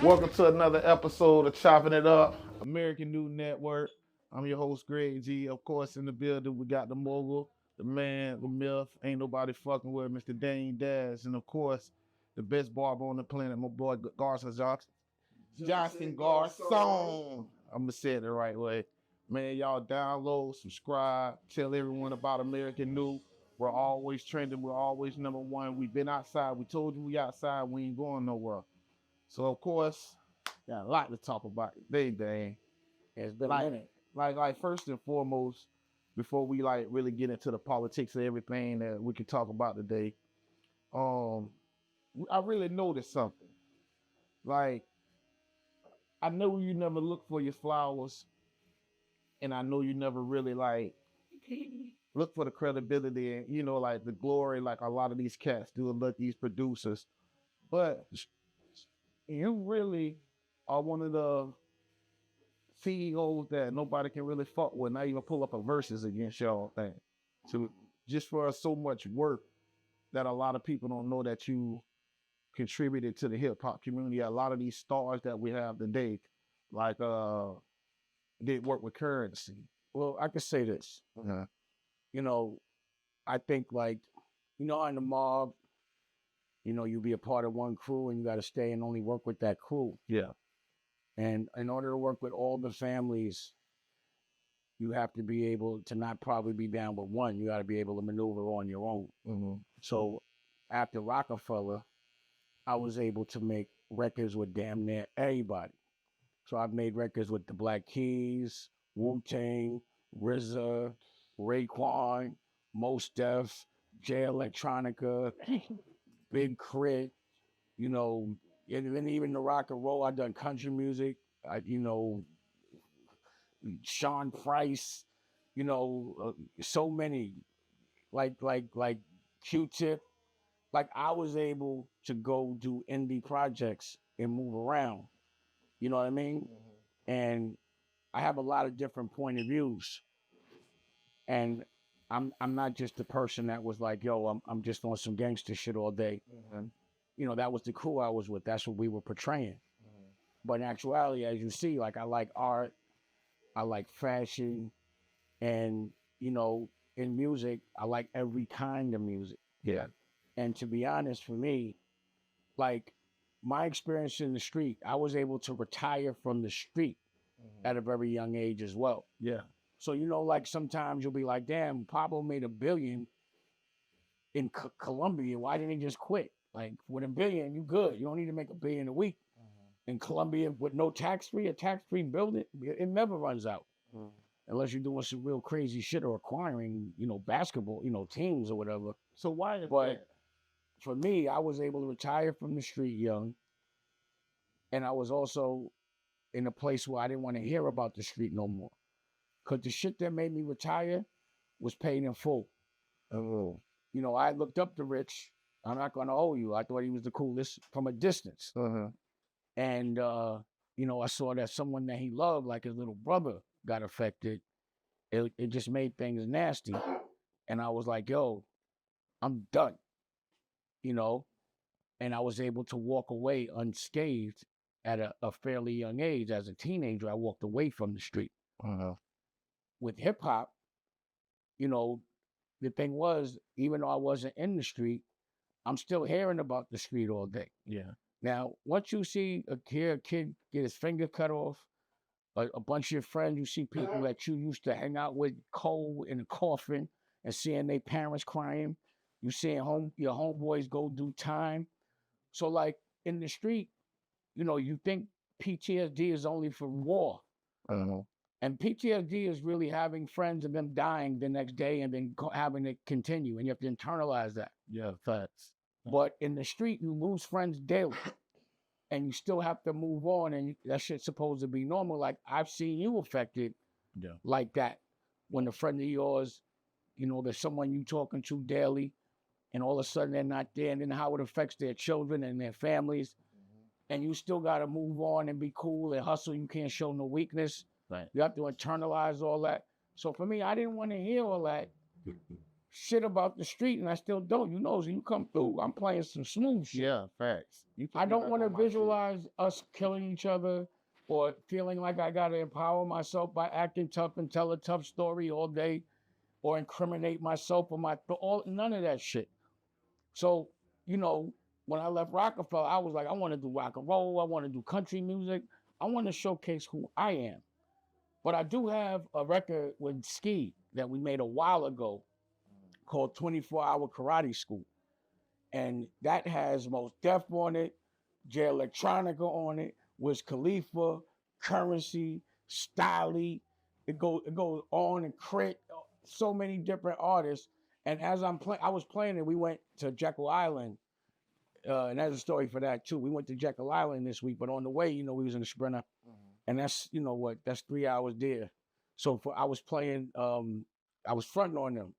Welcome to another episode of Choppin It Up, American News Network. I'm your host, Greg G. Of course, in the building, we got the mogul, the man, the myth, ain't nobody fucking with Mr. Dane Dash. And of course, the best barber on the planet, my boy Garson Johnson Garson. I'm gonna say it the right way. Man, y'all download, subscribe, tell everyone about American News. We're always trending, we're always number one. We've been outside, we told you we outside, we ain't going nowhere. So of course, got a lot to talk about today, Dane. It's been Like, a minute. like first and foremost, before we like really get into the politics of everything that we can talk about today, I really noticed something. Like, I know you never look for your flowers, and I know you never really like look for the credibility and like the glory, like a lot of these cats do, and let these producers. But you really are one of the CEOs that nobody can really fuck with, not even pull up a verses against y'all thing. So just for so much work that a lot of people don't know that you contributed to the hip hop community. A lot of these stars that we have today, like did work with Currency. Well, I could say this. Uh-huh. I think on the mob, you be a part of one crew and you got to stay and only work with that crew. Yeah. And in order to work with all the families, you have to be able to not probably be down with one. You got to be able to maneuver on your own. Mm-hmm. So after Rockefeller, I was able to make records with damn near everybody. So I've made records with the Black Keys, Wu-Tang, RZA, Raekwon, Mos Def, Jay Electronica, Big Crit, and then even the rock and roll. I've done country music. Sean Price, so many, like Q-Tip. Like I was able to go do indie projects and move around. You know what I mean? Mm-hmm. And I have a lot of different point of views. And I'm not just the person that was like, yo, I'm just on some gangster shit all day. Mm-hmm. That was the crew I was with. That's what we were portraying. Mm-hmm. But in actuality, as you see, like I like art, I like fashion, and in music, I like every kind of music. Yeah. And to be honest, for me, like my experience in the street, I was able to retire from the street at a very young age as well. Yeah. So, like sometimes you'll be like, damn, Pablo made $1 billion in Colombia. Why didn't he just quit? Like with $1 billion, you good. You don't need to make $1 billion a week. In Colombia with no tax-free, a tax-free building, it never runs out. Unless you're doing some real crazy shit or acquiring, basketball, teams or whatever. So why is But that? for me, I was able to retire from the street young. And I was also in a place where I didn't want to hear about the street no more. Because the shit that made me retire was paid in full. Oh. I looked up to Rich. I'm not going to owe you. I thought he was the coolest from a distance. Uh-huh. And, I saw that someone that he loved, like his little brother, got affected. It just made things nasty. And I was like, yo, I'm done. And I was able to walk away unscathed at a fairly young age. As a teenager, I walked away from the street. Uh-huh. With hip hop, the thing was, even though I wasn't in the street, I'm still hearing about the street all day. Yeah. Now, once you see a kid get his finger cut off, a bunch of your friends, you see people that you used to hang out with cold in a coffin and seeing their parents crying. You seeing your homeboys go do time. So like in the street, you think PTSD is only for war. Uh-huh. And PTSD is really having friends and them dying the next day and then having it continue. And you have to internalize that. Yeah, facts. But in the street, you lose friends daily. And you still have to move on. And that shit's supposed to be normal. Like I've seen you affected like that. When a friend of yours, there's someone you talking to daily. And all of a sudden they're not there. And then how it affects their children and their families. And you still got to move on and be cool and hustle. You can't show no weakness. Right. You have to internalize all that. So for me, I didn't want to hear all that shit about the street, and I still don't. You know, so you come through, I'm playing some smooth shit. Yeah, facts. I don't want to visualize us killing each other or feeling like I got to empower myself by acting tough and tell a tough story all day or incriminate myself or none of that shit. So, you know, when I left Rockefeller, I was like, I want to do rock and roll. I want to do country music. I want to showcase who I am. But I do have a record with Ski that we made a while ago called 24-Hour Karate School. And that has Mos Def on it, Jay Electronica on it, Wiz Khalifa, Currency, Styley. It goes on and Crit, so many different artists. And as I was playing it, we went to Jekyll Island. And there's a story for that too. We went to Jekyll Island this week, but on the way, you know, we was in the Sprinter. And that's, you know what, that's 3 hours there. So I was playing, I was fronting on them.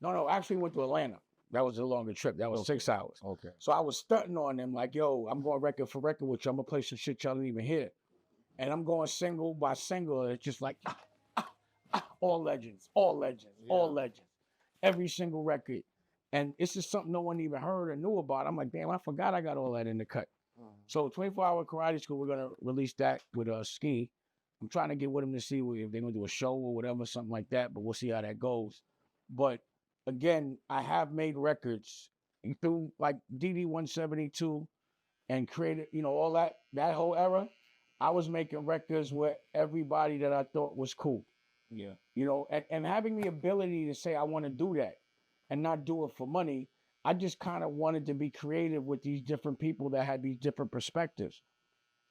No, I actually went to Atlanta. That was a longer trip. That was 6 hours. Okay. So I was stunting on them like, yo, I'm going record for record with you. I'm going to play some shit y'all didn't even hear. And I'm going single by single. It's just like, all legends, all legends, all legends. Every single record. And it's just something no one even heard or knew about. I'm like, damn, I forgot I got all that in the cut. So 24-Hour Karate School, we're going to release that with Ski. I'm trying to get with him to see if they're going to do a show or whatever, something like that. But we'll see how that goes. But again, I have made records through like DD 172 and created, you know, all that whole era. I was making records with everybody that I thought was cool. Yeah. You know, and having the ability to say I want to do that and not do it for money. I just kind of wanted to be creative with these different people that had these different perspectives.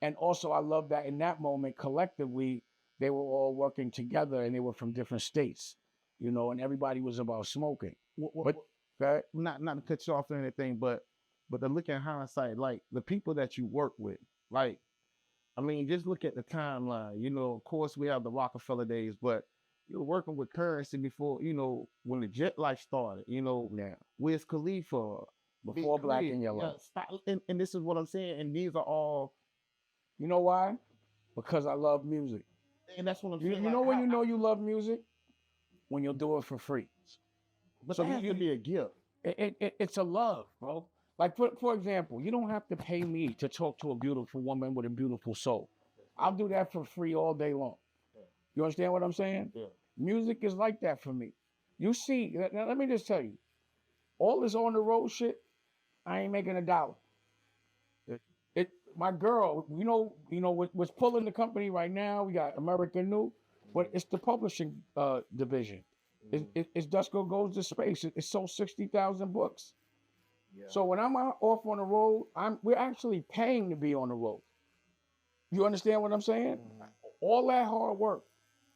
And also I love that in that moment, collectively, they were all working together and they were from different states, you know, and everybody was about smoking. But not to cut you off or anything, but to look at hindsight, like the people that you work with, like, I mean, just look at the timeline. You know, of course, we have the Rockefeller days, but you were working with Currency before, you know, when the Jet Life started, you know, Wiz Khalifa, before Black and Yellow. And this is what I'm saying. And these are all. You know why? Because I love music. And that's what I'm saying. You know when you know you love music? When you'll do it for free. But so that has to be a gift. It's a love, bro. Like, for example, you don't have to pay me to talk to a beautiful woman with a beautiful soul. I'll do that for free all day long. You understand what I'm saying? Yeah. Music is like that for me. You see, now let me just tell you, all this on the road shit, I ain't making $1. My girl, you know what's pulling the company right now. We got American New, but it's the publishing division. It's Dusko Goes to Space. It sold 60,000 books. Yeah. So when I'm off on the road, we're actually paying to be on the road. You understand what I'm saying? All that hard work,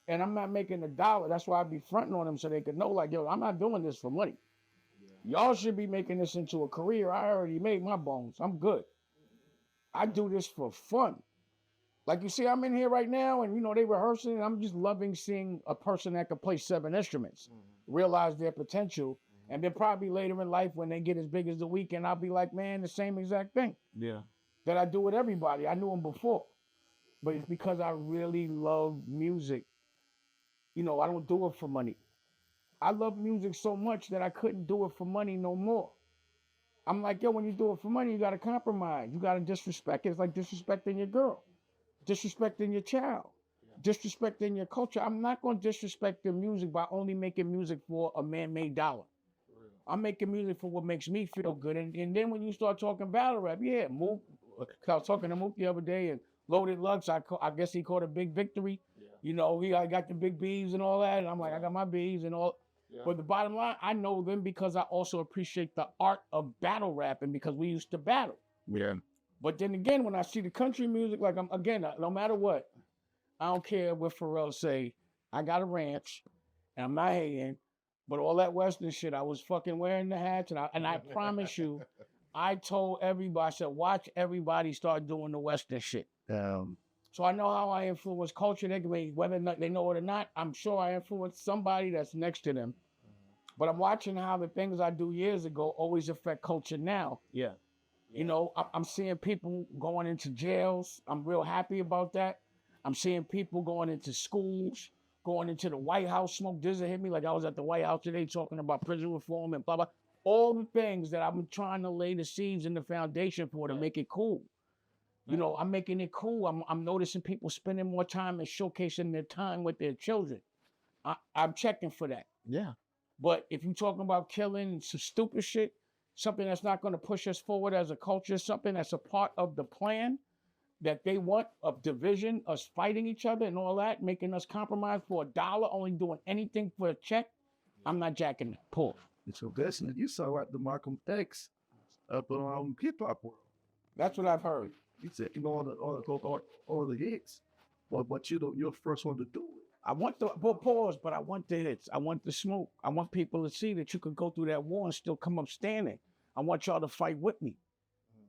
and I'm not making $1. That's why I be fronting on them so they could know, like, yo, I'm not doing this for money. Yeah. Y'all should be making this into a career. I already made my bones. I'm good. I do this for fun. Like you see, I'm in here right now and, you know, they rehearsing and I'm just loving seeing a person that can play 7 instruments, realize their potential. And then probably later in life when they get as big as The Weeknd, I'll be like, man, the same exact thing. Yeah. That I do with everybody. I knew them before. But it's because I really love music. You know, I don't do it for money. I love music so much that I couldn't do it for money no more. I'm like, yo, when you do it for money, you got to compromise. You got to disrespect. It's like disrespecting your girl, disrespecting your child, disrespecting your culture. I'm not going to disrespect the music by only making music for a man-made $1. I'm making music for what makes me feel good. And then when you start talking battle rap, yeah, Mook. I was talking to Mook the other day and Loaded Lux, I guess he called a big victory. Yeah. You know, I got the big B's and all that. And I'm like, I got my B's and all. Yeah. But the bottom line, I know them because I also appreciate the art of battle rapping because we used to battle. Yeah. But then again, when I see the country music, like no matter what, I don't care what Pharrell say. I got a ranch and I'm not hating, but all that Western shit, I was fucking wearing the hats and I promise you, I told everybody, I said, watch everybody start doing the Western shit. So I know how I influence culture. They can be, whether or not they know it or not, I'm sure I influence somebody that's next to them. But I'm watching how the things I do years ago always affect culture now. Yeah. You know, I'm seeing people going into jails. I'm real happy about that. I'm seeing people going into schools, going into the White House, smoke dizzy hit me like I was at the White House today talking about prison reform and blah, blah. All the things that I'm trying to lay the seeds and the foundation for to make it cool. You know, I'm making it cool. I'm noticing people spending more time and showcasing their time with their children. I'm checking for that. Yeah. But if you're talking about killing some stupid shit, something that's not going to push us forward as a culture, something that's a part of the plan that they want of division, us fighting each other and all that, making us compromise for $1, only doing anything for a check, I'm not jacking that. Pull. So that's you saw like the Malcolm X up on hip hop world. That's what I've heard. He said, you know, all the hits, but you're the first one to do it. I want the pause, but I want the hits. I want the smoke. I want people to see that you could go through that war and still come up standing. I want y'all to fight with me.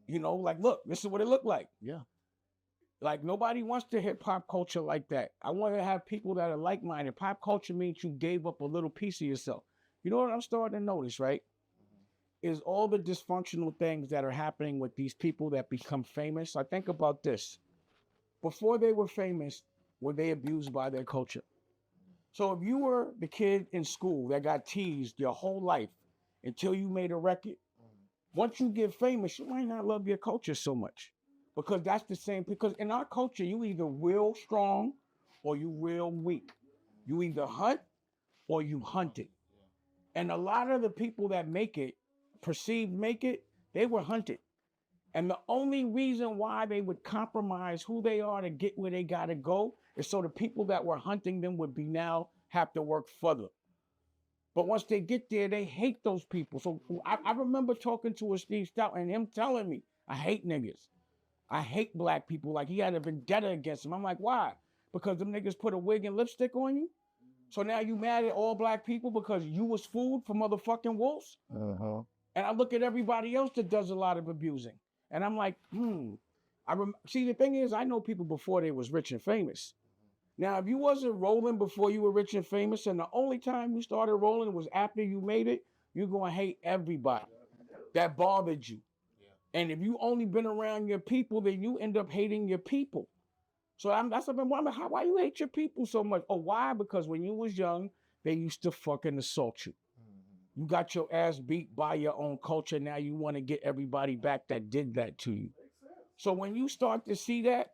You know, like, look, this is what it looked like. Yeah. Like, nobody wants to hit pop culture like that. I want to have people that are like-minded. Pop culture means you gave up a little piece of yourself. You know what I'm starting to notice, right? Is all the dysfunctional things that are happening with these people that become famous. I think about this. Before they were famous, were they abused by their culture? So if you were the kid in school that got teased your whole life until you made a record, once you get famous, you might not love your culture so much. Because that's the same, because in our culture, you either real strong or you real weak. You either hunt or you hunted. And a lot of the people that make it, perceived make it, they were hunted. And the only reason why they would compromise who they are to get where they gotta go is so the people that were hunting them would be now have to work further. But once they get there, they hate those people. So I remember talking to a Steve Stout and him telling me, I hate niggas. I hate black people. Like he had a vendetta against them. I'm like, why? Because them niggas put a wig and lipstick on you? So now you mad at all black people because you was food for motherfucking wolves? Uh-huh. And I look at everybody else that does a lot of abusing. And I'm like, See, the thing is, I know people before they was rich and famous. Now, if you wasn't rolling before you were rich and famous, and the only time you started rolling was after you made it, you're going to hate everybody that bothered you. And if you only been around your people, then you end up hating your people. So that's what I'm wondering, why you hate your people so much? Oh, why? Because when you was young, they used to fucking assault you. You got your ass beat by your own culture. Now you want to get everybody back that did that to you. So when you start to see that,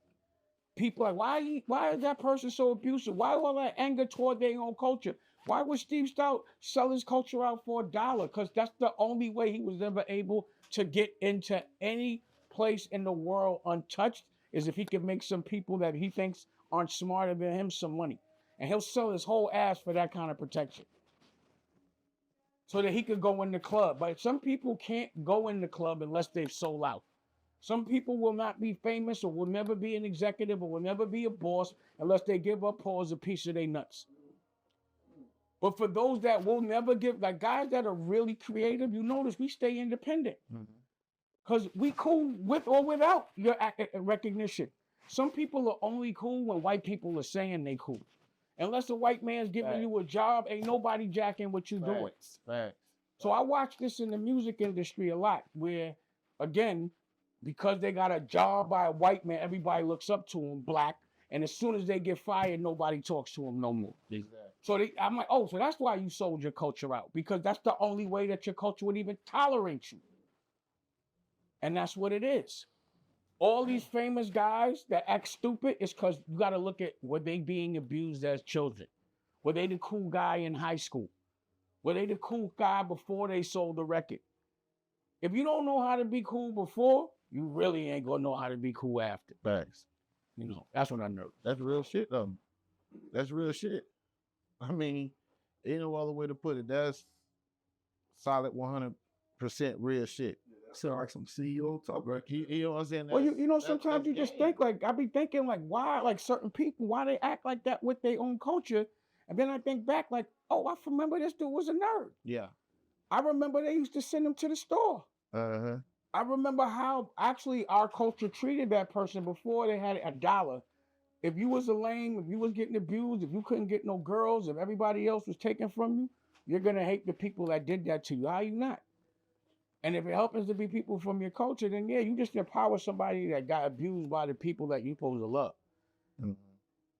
people are like, why is that person so abusive? Why all that anger toward their own culture? Why would Steve Stout sell his culture out for $1? Because that's the only way he was ever able to get into any place in the world untouched, is if he could make some people that he thinks aren't smarter than him some money. And he'll sell his whole ass for that kind of protection, so that he could go in the club. But some people can't go in the club unless they've sold out. Some people will not be famous or will never be an executive or will never be a boss unless they give up Paul's a piece of their nuts. But for those that will never give, like guys that are really creative, you notice we stay independent. Because we cool with or without your recognition. Some people are only cool when white people are saying they cool. Unless a white man's giving you a job, ain't nobody jacking what you doing. Facts. So I watch this in the music industry a lot, where, again, because they got a job by a white man, everybody looks up to them, black, and as soon as they get fired, nobody talks to them no more. Exactly. So I'm like, oh, so that's why you sold your culture out, because that's the only way that your culture would even tolerate you. And that's what it is. All these famous guys that act stupid is because you got to look at, were they being abused as children? Were they the cool guy in high school? Were they the cool guy before they sold the record? If you don't know how to be cool before, you really ain't going to know how to be cool after. Facts. You know, that's what I know. That's real shit, though. That's real shit. I mean, ain't no other way to put it. That's solid 100% real shit. So like some CEO talk, right? You know what I'm saying? Well, you know, sometimes you just think, like, I be thinking, like, why, like, certain people, why they act like that with their own culture. And then I think back, like, oh, I remember this dude was a nerd. Yeah. I remember they used to send him to the store. Uh-huh. I remember how actually our culture treated that person before they had $1. If you was a lame, if you was getting abused, if you couldn't get no girls, if everybody else was taken from you, you're going to hate the people that did that to you. How you not? And if it happens to be people from your culture, then yeah, you just empower somebody that got abused by the people that you supposed to love. Mm-hmm.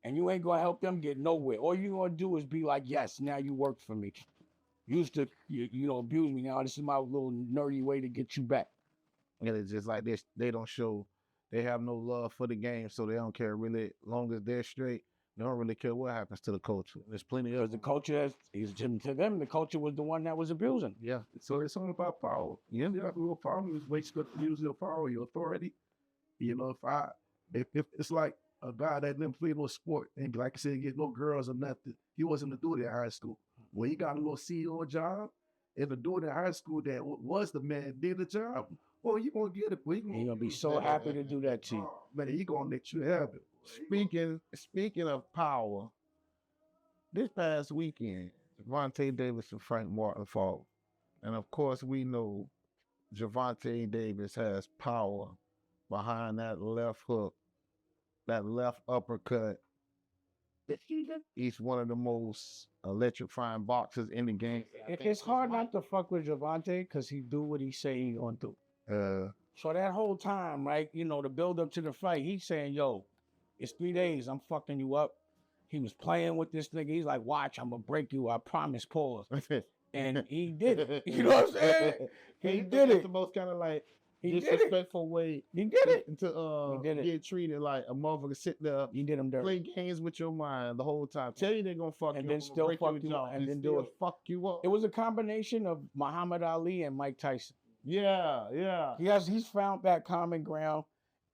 and you ain't gonna help them get nowhere. All you gonna do is be like, yes, now you work for me. You used to, you know, abuse me. Now this is my little nerdy way to get you back. And it's just like this. They don't show. They have no love for the game, so they don't care really. Long as they're straight, they don't really care what happens to the culture. There's plenty of Because the culture, to them, the culture was the one that was abusing. yeah. So it's all about power. Yeah. You have real power is ways to use your power, your authority. You know, if it's like a guy that didn't play no sport and like I said, get no girls or nothing, he wasn't a dude in high school. When he got a little CEO job, and the dude in high school that was the man did the job, well, you gonna get it. Well, He's gonna be so happy to do that to you. Man, he gonna let you have it. Speaking of power, this past weekend, Gervonta Davis and Frank Martin fought, and of course we know Gervonta Davis has power behind that left hook, that left uppercut. He's one of the most electrifying boxers in the game. It's hard not to fuck with Gervonta because he do what he say he gonna do. So that whole time, right, you know, the build up to the fight, he's saying, yo, it's 3 days, I'm fucking you up. He was playing with this nigga. He's like, watch, I'm gonna break you, I promise, pause. And he did it. You know what I'm saying? He did It's it. the most kind of like He did it. disrespectful way He did it. to He did it. get treated like a motherfucker sit there, He did him dirty. play games with your mind the whole time. Tell you they're gonna fuck And you then up, still break fuck your you jaw, up, and then still do it. fuck you up. It was a combination of Muhammad Ali and Mike Tyson. Yeah. He's found that common ground,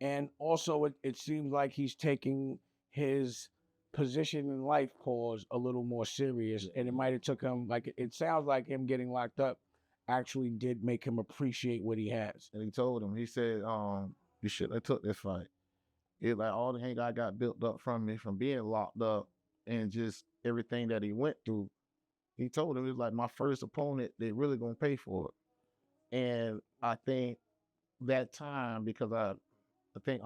and also it seems like he's taking his position in life pause a little more serious, and it might have took him like it sounds like him getting locked up actually did make him appreciate what he has. And he told him, he said, you should have took this fight. It's like all the anger I got built up from me from being locked up and just everything that he went through. He told him it was like my first opponent, they really gonna pay for it. And I think that time, because I think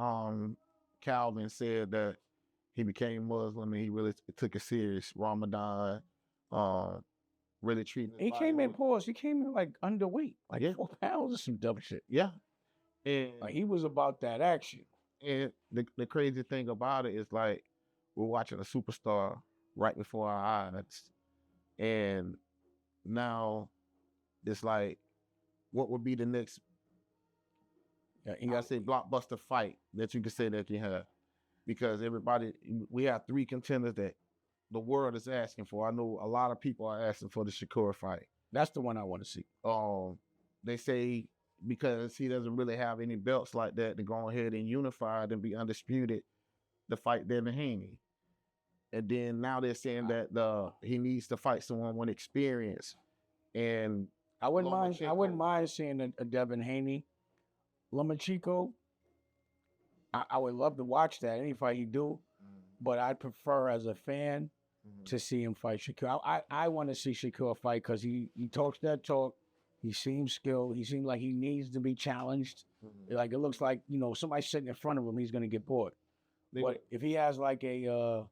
Calvin said that he became Muslim and he really took it serious. Ramadan, really treating. He came in pause. He came in like underweight, like 4 pounds or some dumb shit. Yeah, and Like he was about that action. And the crazy thing about it is like we're watching a superstar right before our eyes, and now it's like, what would be the next? You gotta say blockbuster fight that you can say that you have, because we have 3 contenders that the world is asking for. I know a lot of people are asking for the Shakur fight. That's the one I want to see. They say because he doesn't really have any belts like that to go ahead and unify and be undisputed, to fight Devin Haney. And then now they're saying that he needs to fight someone with experience. And I wouldn't mind seeing a Devin Haney. Lomachenko, I would love to watch that, any fight he do, but I'd prefer as a fan to see him fight Shakur. I want to see Shakur fight because he talks that talk. He seems skilled. He seems like he needs to be challenged. Like it looks like, you know, somebody sitting in front of him, he's going to get bored. But if he has like a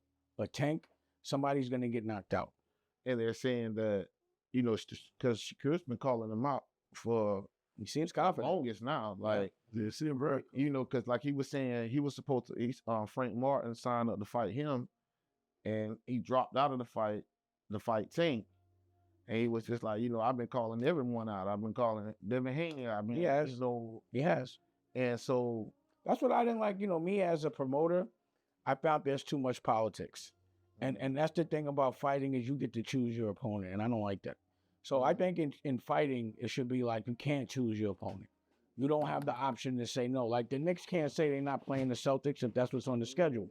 tank, somebody's going to get knocked out. And they're saying that, you know, because Shakur's been calling him out for he seems confident. Longest now, like you know, because like he was saying, he was supposed to. Frank Martin signed up to fight him, and he dropped out of the fight. The fight tanked, and he was just like, you know, I've been calling everyone out. I've been calling Devin Haney. He has. And so that's what I didn't like. You know, me as a promoter, I found there's too much politics, and that's the thing about fighting is you get to choose your opponent, and I don't like that. So I think in fighting, it should be like you can't choose your opponent. You don't have the option to say no. Like the Knicks can't say they're not playing the Celtics if that's what's on the schedule.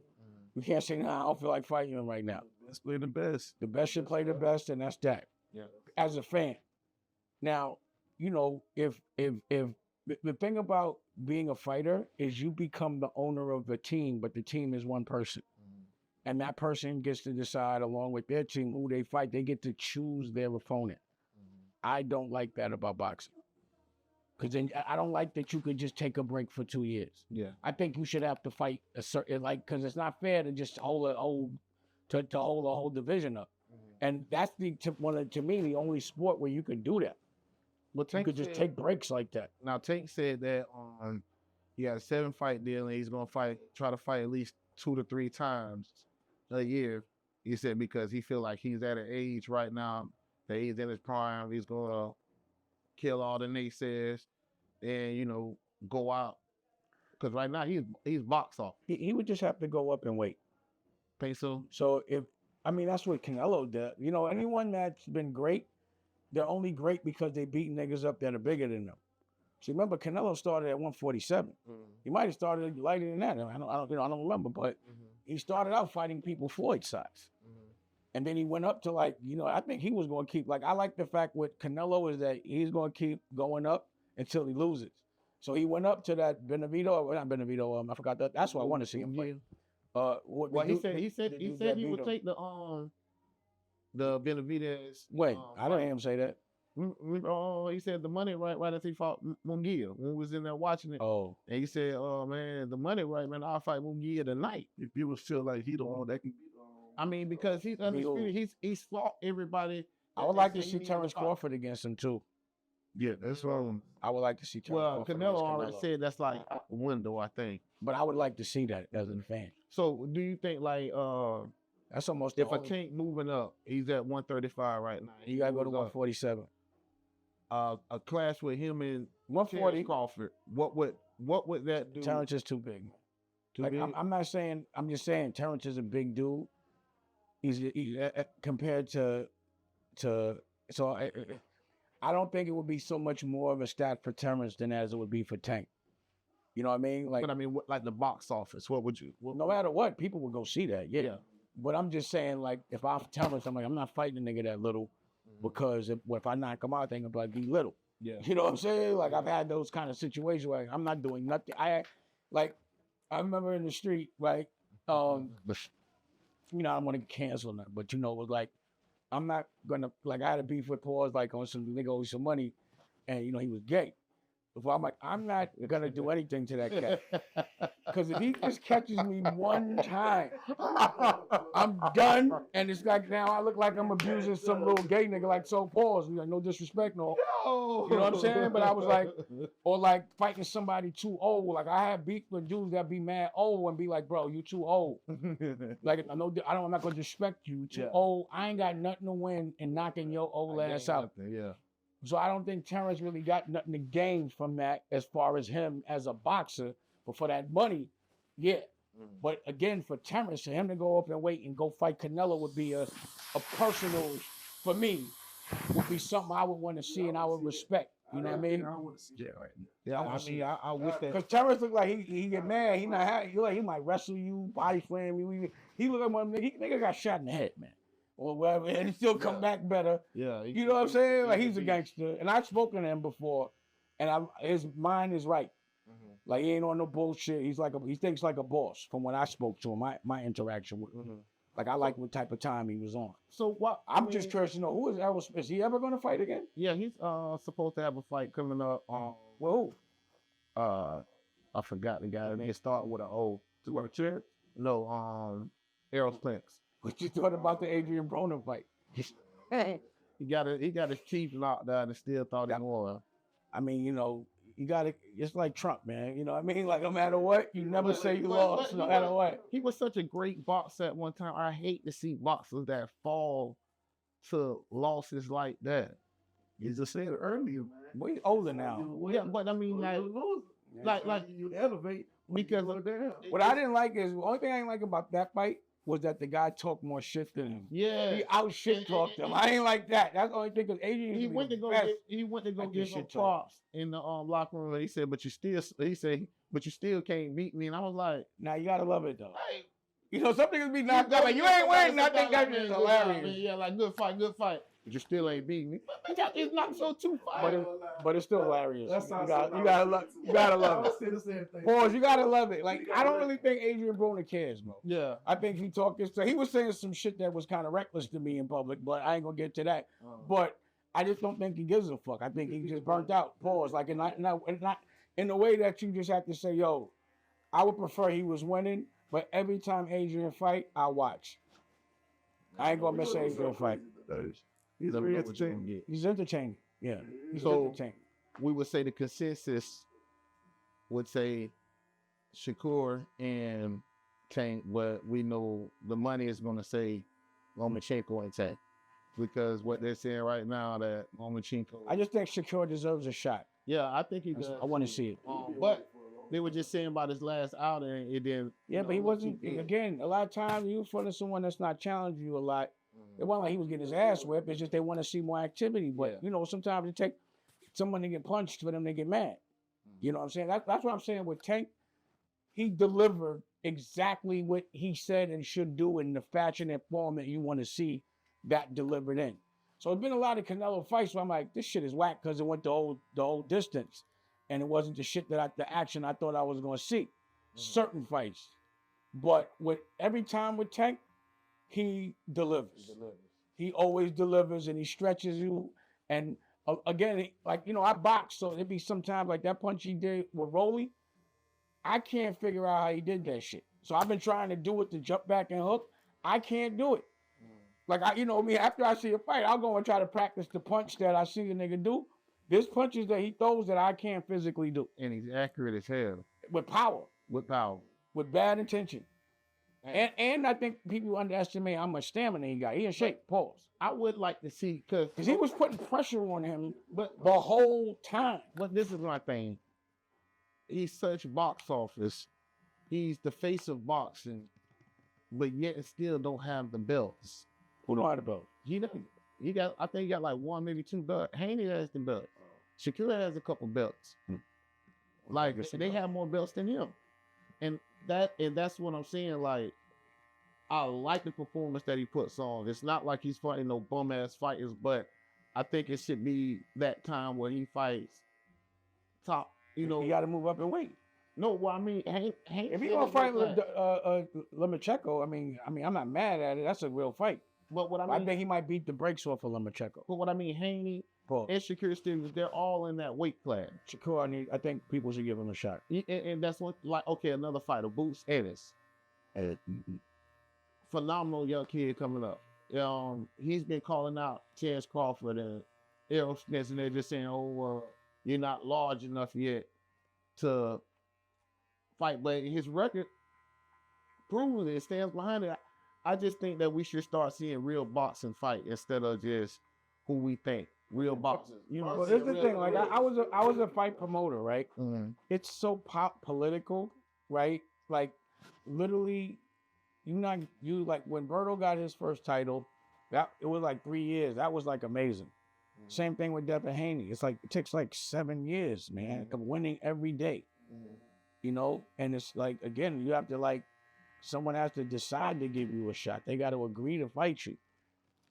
You can't say, nah, I don't feel like fighting them right now. Let's play the best. The best should play the best, and that's that. Yeah. As a fan. Now, you know, if the thing about being a fighter is you become the owner of the team, but the team is one person. And that person gets to decide along with their team who they fight. They get to choose their opponent. I don't like that about boxing. Because then I don't like that you could just take a break for 2 years. Yeah. I think you should have to fight a certain, like, because it's not fair to just hold a whole division up. And that's to me, the only sport where you can do that. Well, you could just take breaks like that. Now, Tank said that he had a 7-fight deal and he's going to try to fight at least 2 to 3 times a year. He said because he feel like he's at an age right now that he's in his prime. He's gonna kill all the naysayers and go out. Because right now he's box off. He would just have to go up and wait. Peso. So that's what Canelo did. Anyone that's been great, they're only great because they beat niggas up that are bigger than them. See, remember Canelo started at 147. He might have started lighter than that. I don't remember, but he started out fighting people Floyd size. And then he went up to I think he was going to keep, I like the fact with Canelo is that he's going to keep going up until he loses. So he went up to that not Benavido, I forgot that. That's what I want to see him fight. He said he would take the Benavidez. Wait, I didn't hear him say that. Oh, he said the money right after he fought Munguia when we was in there watching it. Oh, and he said, "Oh man, the money right, man. I'll fight Munguia tonight." If you would feel like he the one that can, I mean, because he's undisputed. He's fought everybody. I would like to see Terrence Crawford against him too. yeah, that's I would like to see Terrence Well, Crawford Canelo against already said that's like a window, I think. But I would like to see that as a fan. So, do you think That's almost if a tank moving up, he's at 135 right now. You gotta go to 147. A clash with him and 140. Crawford. What would that do? Terrence is too big. Big? I'm not saying. I'm just saying Terrence is a big dude. He's compared to. So I don't think it would be so much more of a stat for Terrence than as it would be for Tank. You know what I mean? But I mean, like the box office. What would you? No matter what, people would go see that. Yeah. But I'm just saying, if I'm Terrence, I'm not fighting a nigga that little. Because if I knock him out, they gonna be little. Yeah. You know what I'm saying? I've had those kind of situations where I'm not doing nothing. I remember in the street, right? I don't want to cancel nothing, but it was I'm not gonna I had a beef with Paul on some nigga owed some money, and he was gay. So I'm not gonna do anything to that cat. Because if he just catches me one time, I'm done. And it's now I look like I'm abusing some little gay nigga so pause. No disrespect, no. You know what I'm saying? But I was or fighting somebody too old. I have beef with dudes that be mad old and be like, bro, you too old. I'm not gonna disrespect you. You too old. I ain't got nothing to win in knocking your old ass out. Yeah. So I don't think Terrence really got nothing to gain from that as far as him as a boxer. But for that money, yeah. But again, for Terrence, for him to go up and wait and go fight Canelo would be a personal, for me, would be something I would want to see and I would respect. You know what I mean? I want to see that right now. Yeah, I mean, I wish that. Because Terrence look like he get mad. He not happy. He might wrestle you, body slam you. He look like one nigga got shot in the head, man. Or whatever, and he still come back better. Yeah. You know what I'm saying? He's a gangster. And I've spoken to him before, and his mind is right. He ain't on no bullshit. He thinks like a boss from when I spoke to him, my interaction with him. I like what type of time he was on. So what? I'm just curious to know, who is Errol? Is he ever going to fight again? Yeah, he's supposed to have a fight coming up. Who? I forgot the guy. They start with an O. No, Errol Spence. What you thought about the Adrian Broner fight? He got his teeth knocked out and still thought he won. I mean, you got to, it's like Trump, man. You know what I mean? No matter what, you never say you lost, no matter what. He was such a great boxer at one time. I hate to see boxers that fall to losses like that. You just said it earlier, man. Well, he's older now. Yeah, but I mean, like you elevate because what I didn't like is, the only thing I didn't like about that fight was that the guy talked more shit than him. Yeah, he out shit talked him. I ain't like that. That's the only thing. Because Adrian, he went to go give him props in the locker room. He said, but you still can't beat me. And I was like, now you gotta love it though. Hey, some niggas be knocked out. You ain't winning. I think that's just hilarious. Yeah, good fight. But you still ain't beating me. It's not so too far. But it's still hilarious. You gotta love it. Pause. You gotta love it. I don't really think Adrian Broner cares, bro. Yeah. I think he talking. So he was saying some shit that was kind of reckless to me in public, but I ain't gonna get to that. But I just don't think he gives a fuck. I think he just burnt out. Pause. Not in the way that you just have to say, yo, I would prefer he was winning, but every time Adrian fight, I watch. I ain't gonna miss Adrian fight. He's very entertaining. He's entertaining. Yeah. He's So entertaining. we would say the consensus would say Shakur and Tank, but we know the money is going to say Lomachenko and Tank. Because what they're saying right now that Lomachenko. I just think Shakur deserves a shot. Yeah, I think he does. I want to see it. But they were just saying about his last outing, it didn't. Yeah, but he wasn't. Again, a lot of times you fighting someone that's not challenging you a lot. It wasn't like he was getting his ass whipped. It's just they want to see more activity. But you know, sometimes it take someone to get punched for them to get mad. You know what I'm saying? That's what I'm saying with Tank. He delivered exactly what he said and should do in the fashion and form that you want to see that delivered in. So it's been a lot of Canelo fights where I'm like, this shit is whack because it went the whole distance. And it wasn't the shit the action I thought I was going to see. Certain fights. But with every time with Tank, he delivers. He always delivers and he stretches you. And again, like, you know, I box, so it'd be sometimes like that punch he did with Rolly. I can't figure out how he did that shit. So I've been trying to do it to jump back and hook. I can't do it. Like, you know me, after I see a fight, I'll go and try to practice the punch that I see the nigga do. There's punches that he throws that I can't physically do. And he's accurate as hell. With power. With power. With bad intention. And I think people underestimate how much stamina he got. He in shape. Pause. I would like to see, because he was putting pressure on him the whole time. But this is my thing. He's such box office. He's the face of boxing, but yet still don't have the belts. Who don't have the belt? He got, I think he got like one, maybe two belts. Haney has the belt. Shakur has a couple belts. Like, they have more belts than him. And that's what I'm saying. Like, I like the performance that he puts on. It's not like he's fighting no bum ass fighters, but I think it should be that time where he fights top. You know, he got to move up and weight. No, well, I mean, if he gonna fight Lomachenko, I mean, I'm not mad at it. That's a real fight. But what I think he might beat the brakes off of Lomachenko. But what I mean, Haney and Shakur Stevens, they're all in that weight class. Shakur, I think people should give him a shot. And that's what, like, okay, another fighter, Boots Ennis. Phenomenal young kid coming up. He's been calling out Terence Crawford and Errol Spence, and they're just saying, oh, you're not large enough yet to fight. But his record proves it, stands behind it. I just think that we should start seeing real boxing fight instead of just who we think. Real boxing. You know, well, here's the thing. Like, I was a fight promoter, right? Mm-hmm. It's so political, right? Like, literally, like when Berto got his first title, it was like 3 years. That was like amazing. Mm-hmm. Same thing with Devin Haney. It's like, it takes like 7 years, man, of winning every day. Mm-hmm. You know, and it's like, again, you have to, like, someone has to decide to give you a shot. They got to agree to fight you.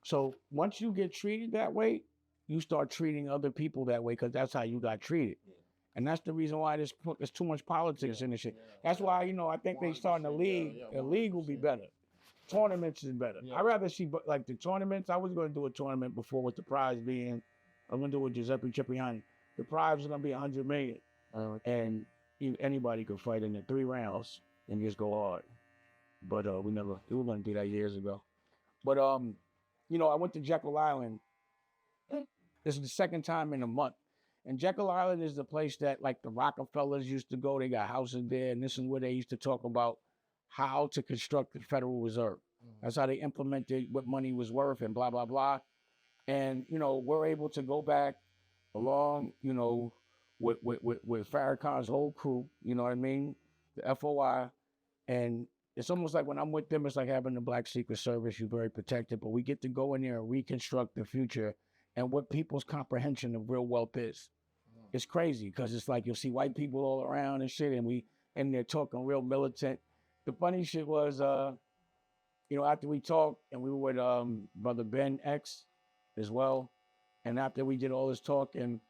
So once you get treated that way, you start treating other people that way because that's how you got treated. Yeah. And that's the reason why there's too much politics in this shit. Yeah. That's why, you know, I think they starting a league. A league will be better. Tournaments is better. Yeah. I'd rather see, like, the tournaments. I was going to do a tournament before with the prize being, I'm going to do it with Giuseppe Cipriani. The prize is going to be $100 million. And anybody could fight in the 3 rounds and just go hard. But we were going to do that years ago. But, you know, I went to Jekyll Island. This is the second time in a month. And Jekyll Island is the place that, like, the Rockefellers used to go. They got houses there, and this is where they used to talk about how to construct the Federal Reserve. Mm-hmm. That's how they implemented what money was worth and blah, blah, blah. And, you know, we're able to go back along, you know, with Farrakhan's whole crew, you know what I mean? The FOI. And it's almost like when I'm with them, it's like having the Black Secret Service. You're very protected, but we get to go in there and reconstruct the future and what people's comprehension of real wealth is. It's crazy because it's like you'll see white people all around and shit, and we in there talking real militant. The funny shit was, you know, after we talked, and we were with Brother Ben X as well, and after we did all this talking,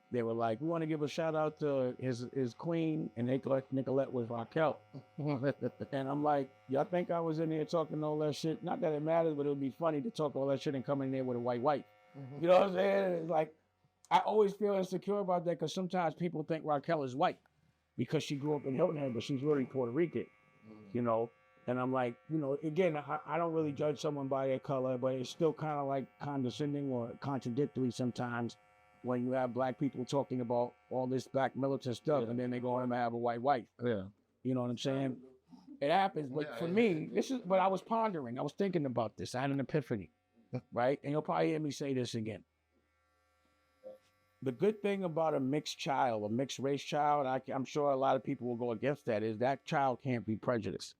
they were like, we want to give a shout out to his queen, and Nicolette was Raquel. And I'm like, y'all think I was in there talking all that shit? Not that it matters, but it would be funny to talk all that shit and come in there with a white wife. Mm-hmm. You know what I'm saying? It's like, I always feel insecure about that because sometimes people think Raquel is white because she grew up in Hilton Head, but she's really Puerto Rican, you know? And I'm like, you know, again, I don't really judge someone by their color, but it's still kind of like condescending or contradictory sometimes when you have black people talking about all this black militant stuff, and then they go home and have a white wife. Yeah. You know what I'm saying? It happens. But for me, this is what I was pondering. I was thinking about this. I had an epiphany, right? And you'll probably hear me say this again. The good thing about a mixed child, a mixed race child, I'm sure a lot of people will go against that, is that child can't be prejudiced.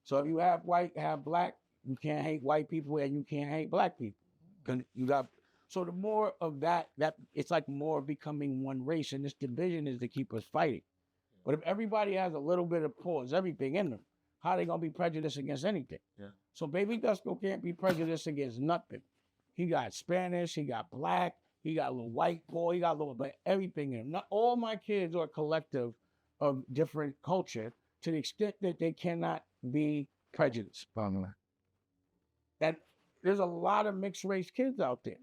So if you have white, have black, you can't hate white people and you can't hate black people. 'Cause you got, so the more of that it's like more becoming one race, and this division is to keep us fighting. But if everybody has a little bit of everything in them, how are they gonna be prejudiced against anything? Yeah. So Baby Dusko can't be prejudiced against nothing. He got Spanish, he got black, he got a little white boy, he got a little bit everything in him. Not all my kids are a collective of different culture to the extent that they cannot be prejudiced. And there's a lot of mixed race kids out there.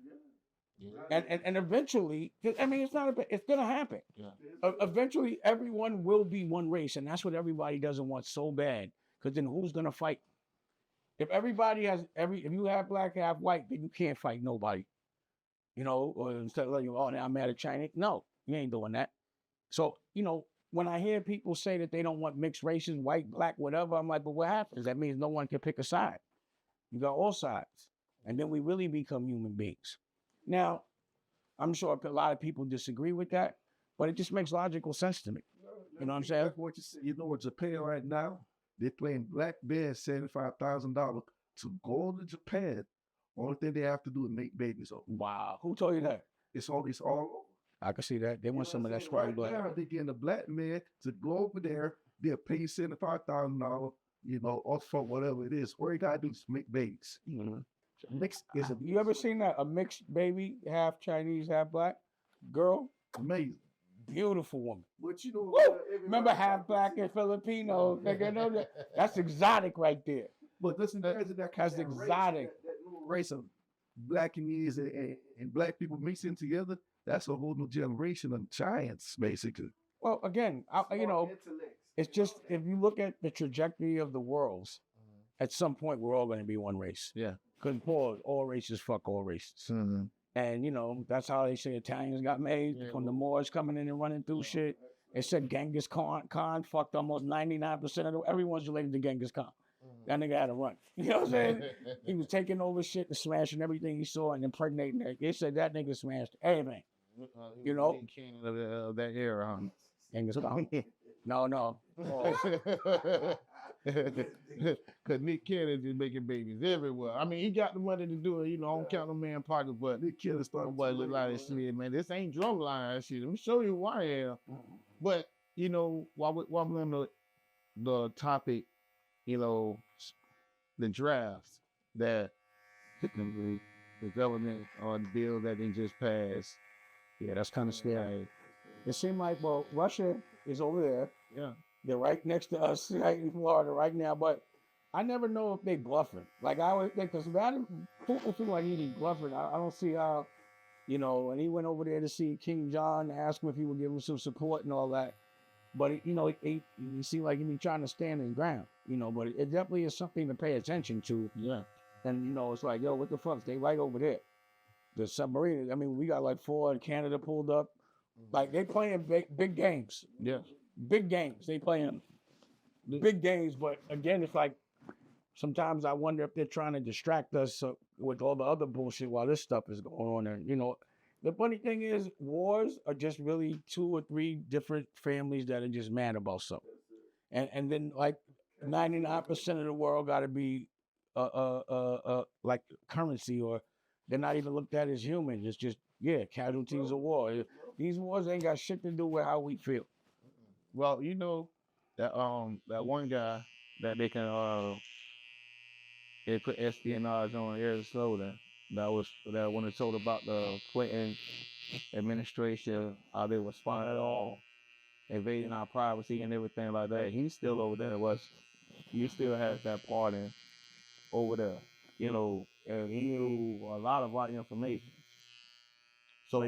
And eventually, I mean, it's gonna happen. Yeah. Eventually, everyone will be one race, and that's what everybody doesn't want so bad. Because then, who's gonna fight? If everybody has if you have black, half white, then you can't fight nobody. You know, or instead of like, oh, now I'm mad at China. No, you ain't doing that. So, you know, when I hear people say that they don't want mixed races, white, black, whatever, I'm like, but what happens? That means no one can pick a side. You got all sides, and then we really become human beings. Now, I'm sure a lot of people disagree with that, but it just makes logical sense to me. You know what I'm saying? Like what you said, you know what Japan right now? They're playing black men $75,000 to go to Japan. Only thing they have to do is make babies. Wow. Who told you that? It's all over. I can see that. They want some of that swag blood. Now they're getting a black man to go over there. They'll pay you $75,000, you know, or for whatever it is. All you gotta do is make babies. Mm-hmm. Mix is You ever seen that? A mixed baby, half Chinese, half black girl? amazing. Beautiful woman. But you know, Woo! Remember half black and Filipino? Nigga, know that? That's exotic right there. But listen, that's exotic. That little race of black and black people mixing together. That's a whole new generation of giants, basically. Well, again, you know, it's just if you look at the trajectory of the worlds, at some point we're all going to be one race. Yeah. Because all races fuck all races. Mm-hmm. And, you know, that's how they say Italians got made, from the Moors coming in and running through shit. They said Genghis Khan fucked almost 99% of everyone's related to Genghis Khan. That nigga had to run. You know what I'm saying? He was taking over shit and smashing everything he saw and impregnating it. They said that nigga smashed everything. You know? King of that era, huh? Genghis Khan. No. Oh. Because Nick Cannon is making babies everywhere. I mean, he got the money to do it. You know, I don't count no man pockets, but Nick Cannon started boy look like this shit, man. This ain't drumline shit. Let me show you who I am. But, you know, while I'm on the topic, you know, the drafts that the government or the bill that they just passed. Yeah, that's kind of scary. It seemed like, well, Russia is over there. Yeah. They're right next to us, right in Florida right now. But I never know if they bluffing. Like I always think, because people feel like he's bluffing. I don't see how, you know. And he went over there to see King John, ask him if he would give him some support and all that. But you know, he seemed like he be trying to stand his ground. You know, but it definitely is something to pay attention to. Yeah. And you know, it's like, yo, what the fuck? They right over there. The submarine. I mean, we got like 4 in Canada pulled up. Like they playing big games. Yeah. Big games. They playing big games. But again, it's like sometimes I wonder if they're trying to distract us with all the other bullshit while this stuff is going on. And you know, the funny thing is, wars are just really 2 or 3 different families that are just mad about something. And then like 99% of the world got to be like currency, or they're not even looked at as humans. It's just casualties of war. These wars ain't got shit to do with how we feel. Well, you know that one guy that they can they put espionage on Arizona that when it told about the Clinton administration, how they were spying on, invading our privacy and everything like that. He's still over there. He still has that part over there, you know, and he knew a lot of our information. So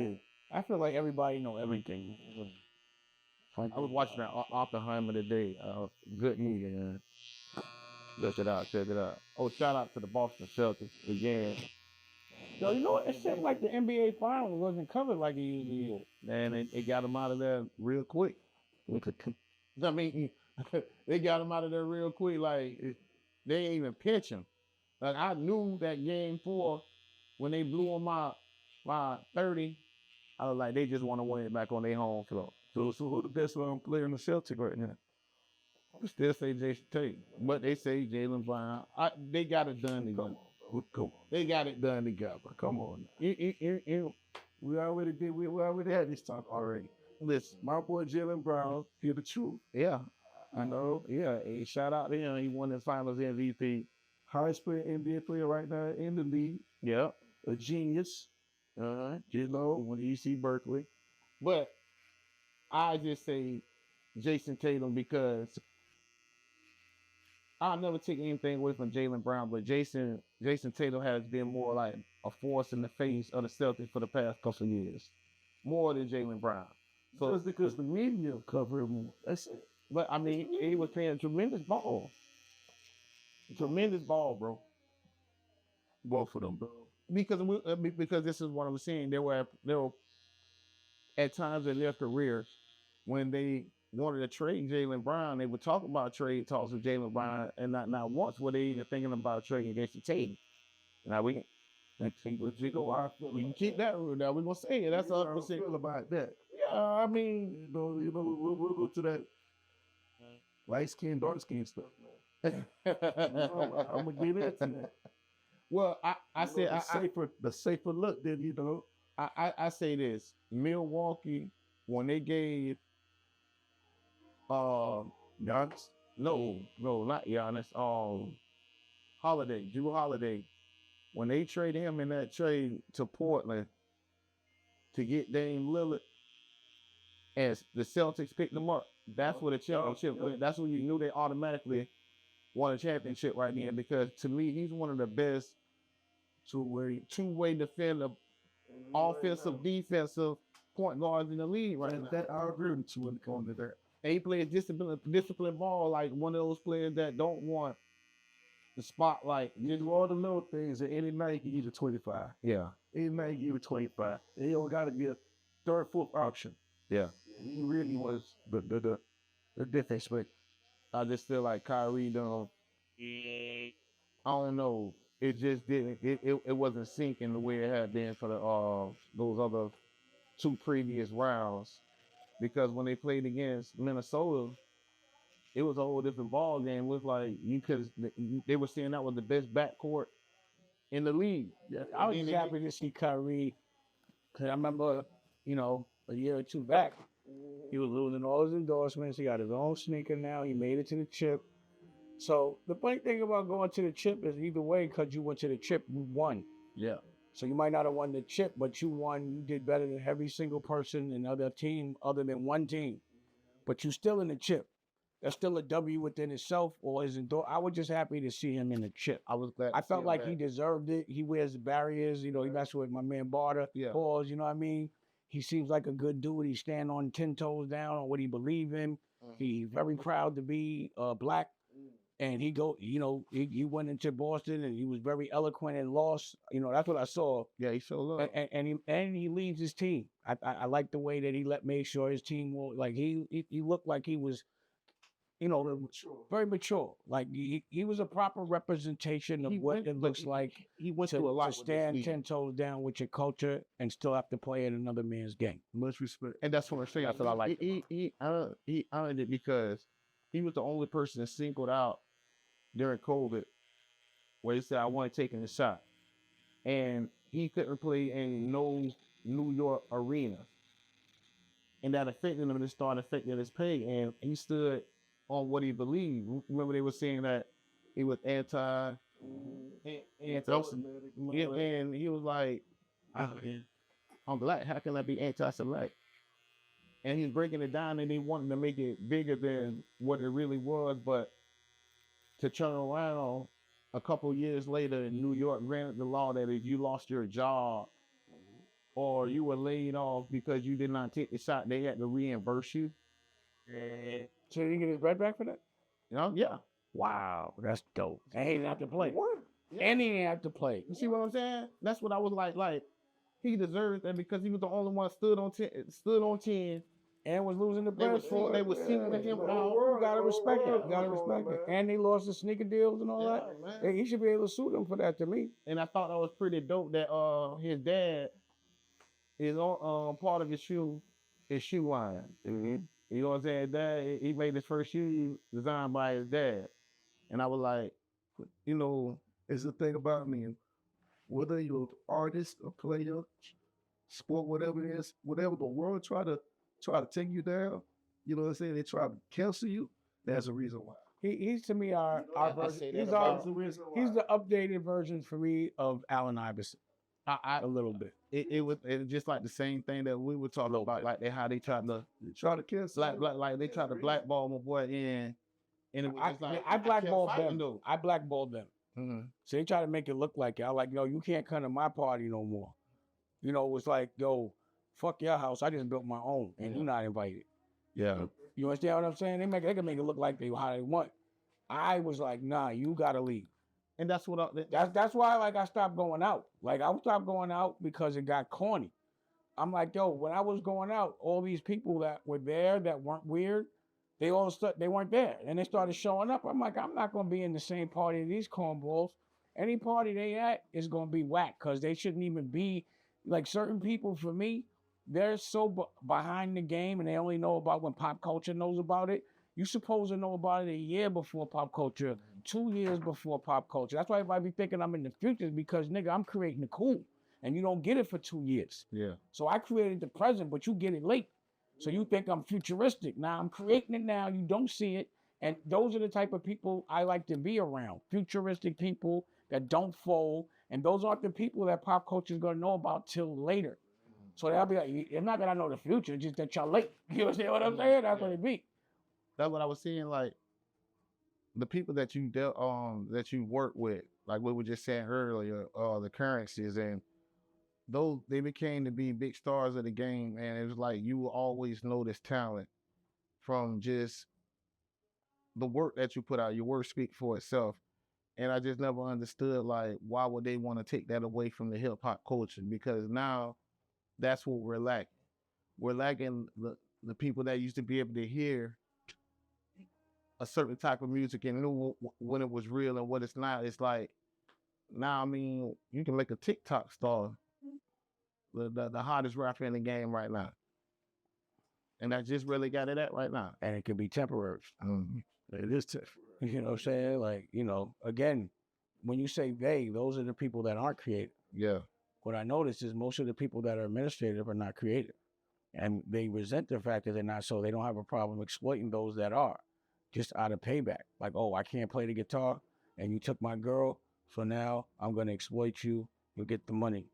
I feel like everybody know everything. I was watching that Oppenheimer today. Good movie, man. Check it out. Oh, shout out to the Boston Celtics again. So you know what? It seemed like the NBA Finals wasn't covered like it usually is. Man, it got him out of there real quick. I mean, They got him out of there real quick. Like they ain't even pitch him. Like I knew that game 4 when they blew on my 30. I was like, they just want to win it back on their home floor. So who the best player in the Celtic right now? I still say Jason Tatum, but they say Jaylen Brown. They got it done together. Come on. They got it done together. Come on. We already had this talk already. Listen, My boy Jaylen Brown, hear the truth. yeah, I know. Yeah, hey, shout out to him. He won the Finals MVP. Highest paid NBA player right now in the league. Yeah, A genius. you know, when EC Berkeley. But I just say Jason Tatum because I'll never take anything away from Jaylen Brown, but Jason Tatum has been more like a force in the face of the Celtics for the past couple of years, more than Jaylen Brown. So Just because the media cover him more. That's it. but I mean, he was playing tremendous ball, bro. Both of them, bro. Because this is what I'm saying. There were at times in their careers when they wanted to trade Jaylen Brown, they would talk about trade talks with Jaylen Brown, and not once were they even thinking about trading against Tatum. Now we can keep that rule. Now we're gonna say it. That's all I'm saying. Feel about that. Yeah, I mean, we'll go to that light skin, dark skin stuff. I'm gonna get into that. well, I said the safer look. Then I say this: Milwaukee when they gave Giannis. no, not Giannis. Drew Holiday, when they traded him in that trade to Portland to get Dame Lillard, as the Celtics picked them up, that's what a championship. That's when you knew they automatically won a championship right there. Because to me, he's one of the best two-way defender, offensive, defensive point guards in the league right now. That I agree with you when it comes to that. And he plays disciplined ball, like one of those players that don't want the spotlight. You do all the little things, and any night he give you 25. Yeah. Any night he give you 25. And he don't got to be a third, fourth option. Yeah. He really was the difference. But I just feel like Kyrie done. I don't know. It just didn't. It wasn't sinking the way it had been for those other 2 previous rounds. Because when they played against Minnesota, it was a whole different ball game. It was like they were saying that was the best backcourt in the league. Yeah, I was just happy to see Kyrie, because I remember, a year or 2 back, he was losing all his endorsements. He got his own sneaker now. He made it to the chip. So the funny thing about going to the chip is either way, because you went to the chip, you won. Yeah. So you might not have won the chip, but you won. You did better than every single person in other team other than one team. But you still in the chip. That's still a W within itself, or his I was just happy to see him in the chip. I was glad. I felt like he deserved it. He wears the barriers. He messed with my man Barter. Yeah. Pause, you know what I mean? He seems like a good dude. He stand on 10 toes down on what he believe in. He's very proud to be black. And he went into Boston and he was very eloquent and lost. That's what I saw. Yeah, he showed up. And he leads his team. I like the way that he made sure his team he looked like he was, very mature. Like he was a proper representation of what it looks like. He went through a lot to stand 10 toes down with your culture and still have to play in another man's game. Much respect. And that's what I'm saying. That's what I like. He earned it because he was the only person that singled out during COVID where he said, I want to take a shot. And he couldn't play in no New York arena. And that affected him and it started affecting his pay. And he stood on what he believed. Remember they were saying that he was and he was like, I'm black, how can I be anti-select? And he's breaking it down and he wanted to make it bigger than what it really was, but to turn around a couple years later in New York granted the law that if you lost your job or you were laid off because you did not take the shot, they had to reimburse you. So he get his bread back for that? Yeah. Wow, that's dope. And he didn't have to play. What? Yeah. And he didn't have to play. You see what I'm saying? That's what I was like he deserves that because he was the only one stood on 10 and was losing the They press for it. they was singing him You out. gotta respect it. You gotta respect it. And they lost the sneaker deals and all that. Man. Hey, he should be able to sue them for that to me. And I thought that was pretty dope that his dad is on part of his shoe line. Mm-hmm. You know what I'm saying? Dad, he made his first shoe designed by his dad. And I was like, you know, It's the thing about me. Whether you're an artist, a player, sport, whatever it is, whatever the world try to take you down, you know what I'm saying? They try to cancel you. That's the reason why. He's to me our I version. say that He's about- he's the updated version for me of Allen Iverson a little bit. it was just like the same thing that we were talking about, like how they tried to They try to cancel. like they tried to blackball my boy in, and it was just like I blackballed kept fighting, them. though. I blackballed them. Mhm. So they try to make it look like it. I like, yo, you can't come to my party no more. You know, it was like, yo, fuck your house. I just built my own, and you're not invited. Yeah. You understand what I'm saying? They can make it look like how they want. I was like, nah, you gotta leave. And that's what That's why like I stopped going out. Like I stopped going out because it got corny. I'm like, yo, when I was going out, all these people that were there that weren't weird, they weren't there. And they started showing up. I'm like, I'm not gonna be in the same party as these cornballs. Any party they at is gonna be whack because they shouldn't even be like certain people for me, they're so behind the game and they only know about when pop culture knows about it. You supposed to know about it a year before pop culture, 2 years before pop culture. That's why everybody be thinking I'm in the future because nigga, I'm creating the cool. And you don't get it for 2 years. Yeah. So I created the present, but you get it late. So you think I'm futuristic. Now I'm creating it now. You don't see it. And those are the type of people I like to be around. Futuristic people that don't fold. And those aren't the people that pop culture is going to know about till later. So they'll be like, it's not that I know the future, just that y'all late. You understand what I'm saying? That's what it be. That's what I was saying. Like the people that you work with, like we were just saying earlier, the currencies and those they became to be big stars of the game, and it was like you will always know this talent from just the work that you put out. Your work speaks for itself. And I just never understood like why would they want to take that away from the hip hop culture? Because now that's what we're lacking. We're lacking the people that used to be able to hear a certain type of music and knew when it was real and what it's not. It's like now, I mean, you can make a TikTok star, the hottest rapper in the game right now, and I just really got it at right now. And it can be temporary. It is tough. You know what I'm saying? Like, you know, again, when you say they, those are the people that aren't creative. Yeah. What I noticed is most of the people that are administrative are not creative. And they resent the fact that they're not, so they don't have a problem exploiting those that are, just out of payback. Like, oh, I can't play the guitar, and you took my girl, so now I'm going to exploit you. You'll get the money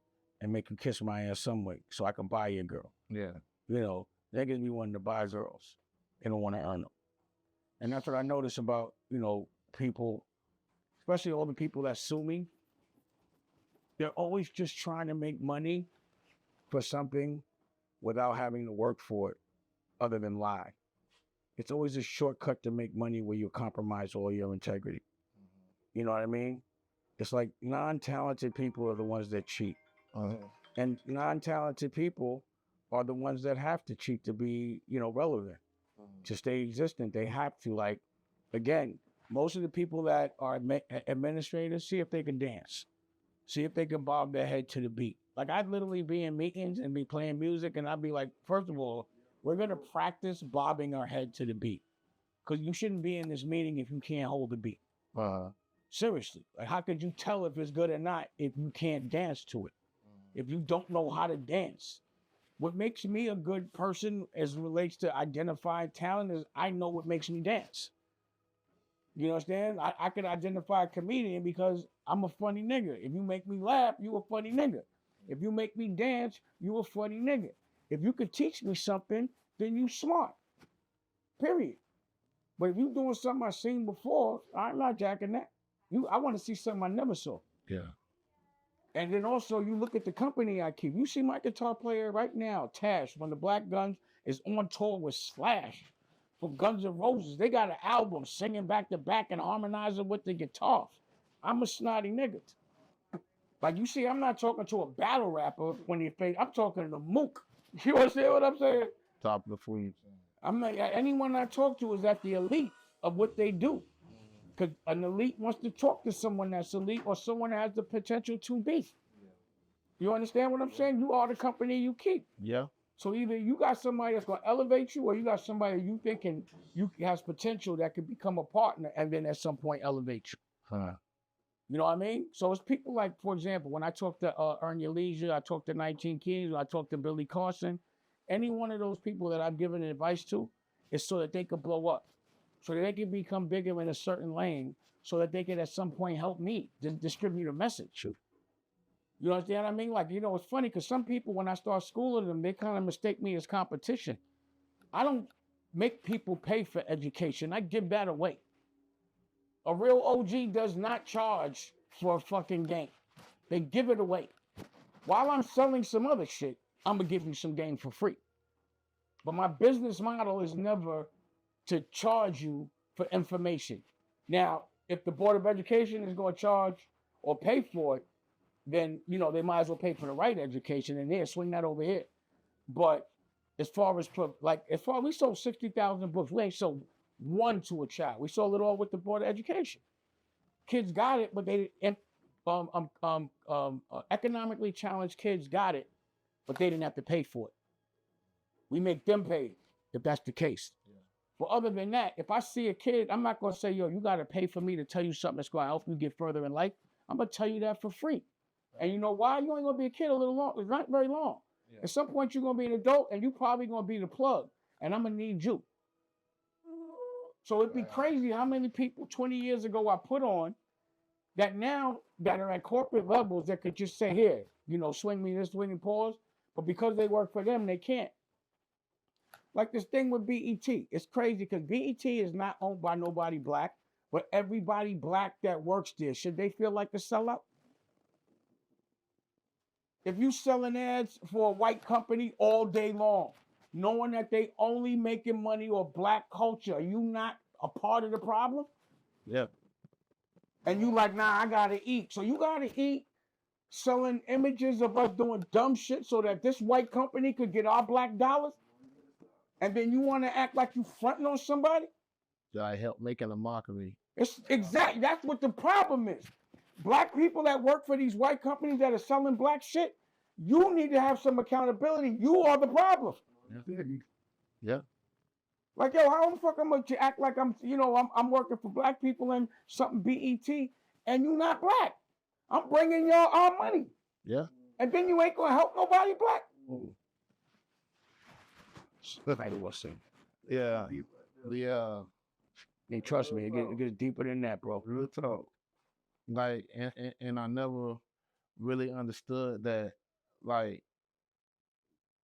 and make you kiss my ass some way so I can buy your girl. Yeah. You know, niggas be wanting to buy girls. They don't want to earn them. And that's what I notice about, you know, people, especially all the people that sue me. They're always just trying to make money for something without having to work for it other than lie. It's always a shortcut to make money where you compromise all your integrity. You know what I mean? It's like non-talented people are the ones that cheat. And non-talented people are the ones that have to cheat to be, you know, relevant. To stay existent, they have to, like, again, most of the people that are administrators, see if they can dance. See if they can bob their head to the beat. Like, I'd literally be in meetings and be playing music, and I'd be like, first of all, we're going to practice bobbing our head to the beat. Because you shouldn't be in this meeting if you can't hold the beat. Seriously. Like, how could you tell if it's good or not if you can't dance to it? If you don't know how to dance? What makes me a good person as it relates to identifying talent is I know what makes me dance. You understand? I can identify a comedian because I'm a funny nigga. If you make me laugh, you a funny nigga. If you make me dance, you a funny nigga. If you could teach me something, then you smart. Period. But if you doing something I seen before, I'm not jacking that. I want to see something I never saw. Yeah. And then also, you look at the company I keep. You see my guitar player right now, Tash, when the Black Guns is on tour with Slash for Guns N' Roses. They got an album singing back to back and harmonizing with the guitars. I'm a snotty nigga. Like, you see, I'm not talking to a battle rapper when you face. I'm talking to Mook. You understand what I'm saying? Top of the food chain. I'm not, anyone I talk to is at the elite of what they do. Because an elite wants to talk to someone that's elite or someone that has the potential to be. You understand what I'm saying? You are the company you keep. Yeah. So either you got somebody that's going to elevate you or you got somebody you thinking you has potential that could become a partner and then at some point elevate you. Huh. You know what I mean? So it's people like, for example, when I talk to Earn Your Leisure, I talk to 19 Keys, I talk to Billy Carson, any one of those people that I've given advice to is so that they could blow up, so that they can become bigger in a certain lane, so that they can at some point help me distribute a message. You understand what I mean? Like, you know, it's funny because some people, when I start schooling them, they kind of mistake me as competition. I don't make people pay for education. I give that away. A real OG does not charge for a fucking game. They give it away. While I'm selling some other shit, I'm going to give you some game for free. But my business model is never to charge you for information. Now, if the Board of Education is going to charge or pay for it, then, you know, they might as well pay for the right education and there, swing that over here. But as far as we sold 60,000 books, we ain't sold one to a child. We sold it all with the Board of Education. Kids got it, but they economically challenged kids got it, but they didn't have to pay for it. We make them pay if that's the case. Yeah. But other than that, if I see a kid, I'm not going to say, yo, you got to pay for me to tell you something that's going to help you get further in life. I'm going to tell you that for free. And you know why? You ain't going to be a kid a little long. It's not very long. Yeah. At some point, you're going to be an adult, and you probably going to be the plug. And I'm going to need you. So it'd be crazy how many people 20 years ago I put on that now that are at corporate levels that could just say, here, you know, swing me this, swing and pause. But because they work for them, they can't. Like this thing with BET. It's crazy because BET is not owned by nobody black, but everybody black that works there. Should they feel like a sellout? If you selling ads for a white company all day long, knowing that they only making money or black culture, are you not a part of the problem? Yeah. And you like, nah, I gotta eat. So you gotta eat selling images of us doing dumb shit so that this white company could get our black dollars? And then you want to act like you fronting on somebody? I help making a mockery. It's exactly, that's what the problem is. Black people that work for these white companies that are selling black shit, you need to have some accountability. You are the problem. Yeah. Like, yo, how the fuck I'm going to act like I'm working for black people and something BET, and you not black? I'm bringing y'all our money. Yeah. And then you ain't going to help nobody black? Yeah. Yeah. Hey, trust me, it gets deeper than that, bro. Real talk. Like, and I never really understood that, like,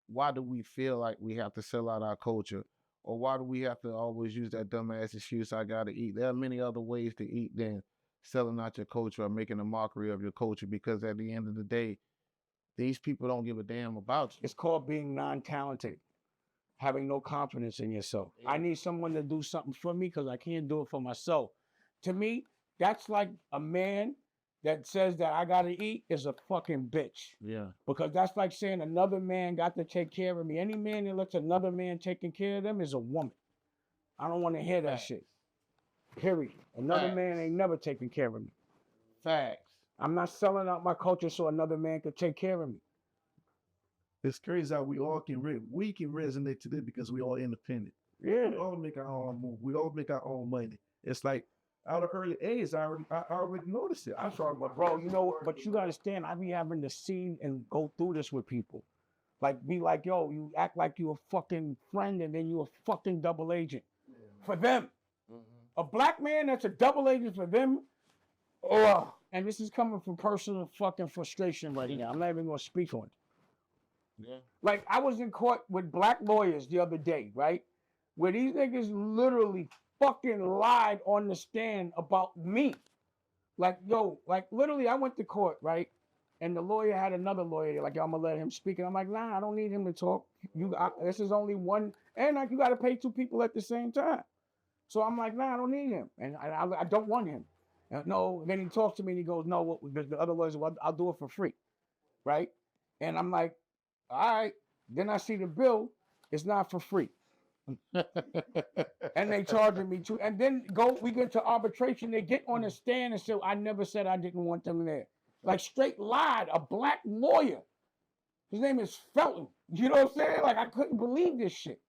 why do we feel like we have to sell out our culture? Or why do we have to always use that dumbass excuse, I gotta eat? There are many other ways to eat than selling out your culture or making a mockery of your culture, because at the end of the day, these people don't give a damn about you. It's called being non-talented, having no confidence in yourself. Yeah. I need someone to do something for me because I can't do it for myself. To me, that's like a man that says that I gotta eat is a fucking bitch. Yeah. Because that's like saying another man got to take care of me. Any man that lets another man taking care of them is a woman. I don't want to hear that shit. Period. Another man ain't never taking care of me. Facts. I'm not selling out my culture so another man could take care of me. It's crazy how we can resonate today because we all independent. Yeah. We all make our own move. We all make our own money. It's like out of early age, I already noticed it. I'm sorry, but bro, you know, but you gotta understand, I be having to see and go through this with people. Like, be like, yo, you act like you a fucking friend and then you a fucking double agent. For them. A black man that's a double agent for them, and this is coming from personal fucking frustration right now. I'm not even gonna speak on it. Yeah. Like, I was in court with black lawyers the other day, right? Where these niggas literally fucking lied on the stand about me. Like, yo, like literally I went to court, right? And the lawyer had another lawyer, like, yo, I'm gonna let him speak. And I'm like, nah, I don't need him to talk. This is only one, and like you gotta pay two people at the same time. So I'm like, nah, I don't need him. And I don't want him. No, then he talks to me and he goes, no, the other lawyers, well, I'll do it for free, right? And I'm like, all right. Then I see the bill. It's not for free. And they charging me too. And then we get to arbitration. They get on the stand and say, I never said I didn't want them there. Like straight lied. A black lawyer. His name is Felton. You know what I'm saying? Like I couldn't believe this shit.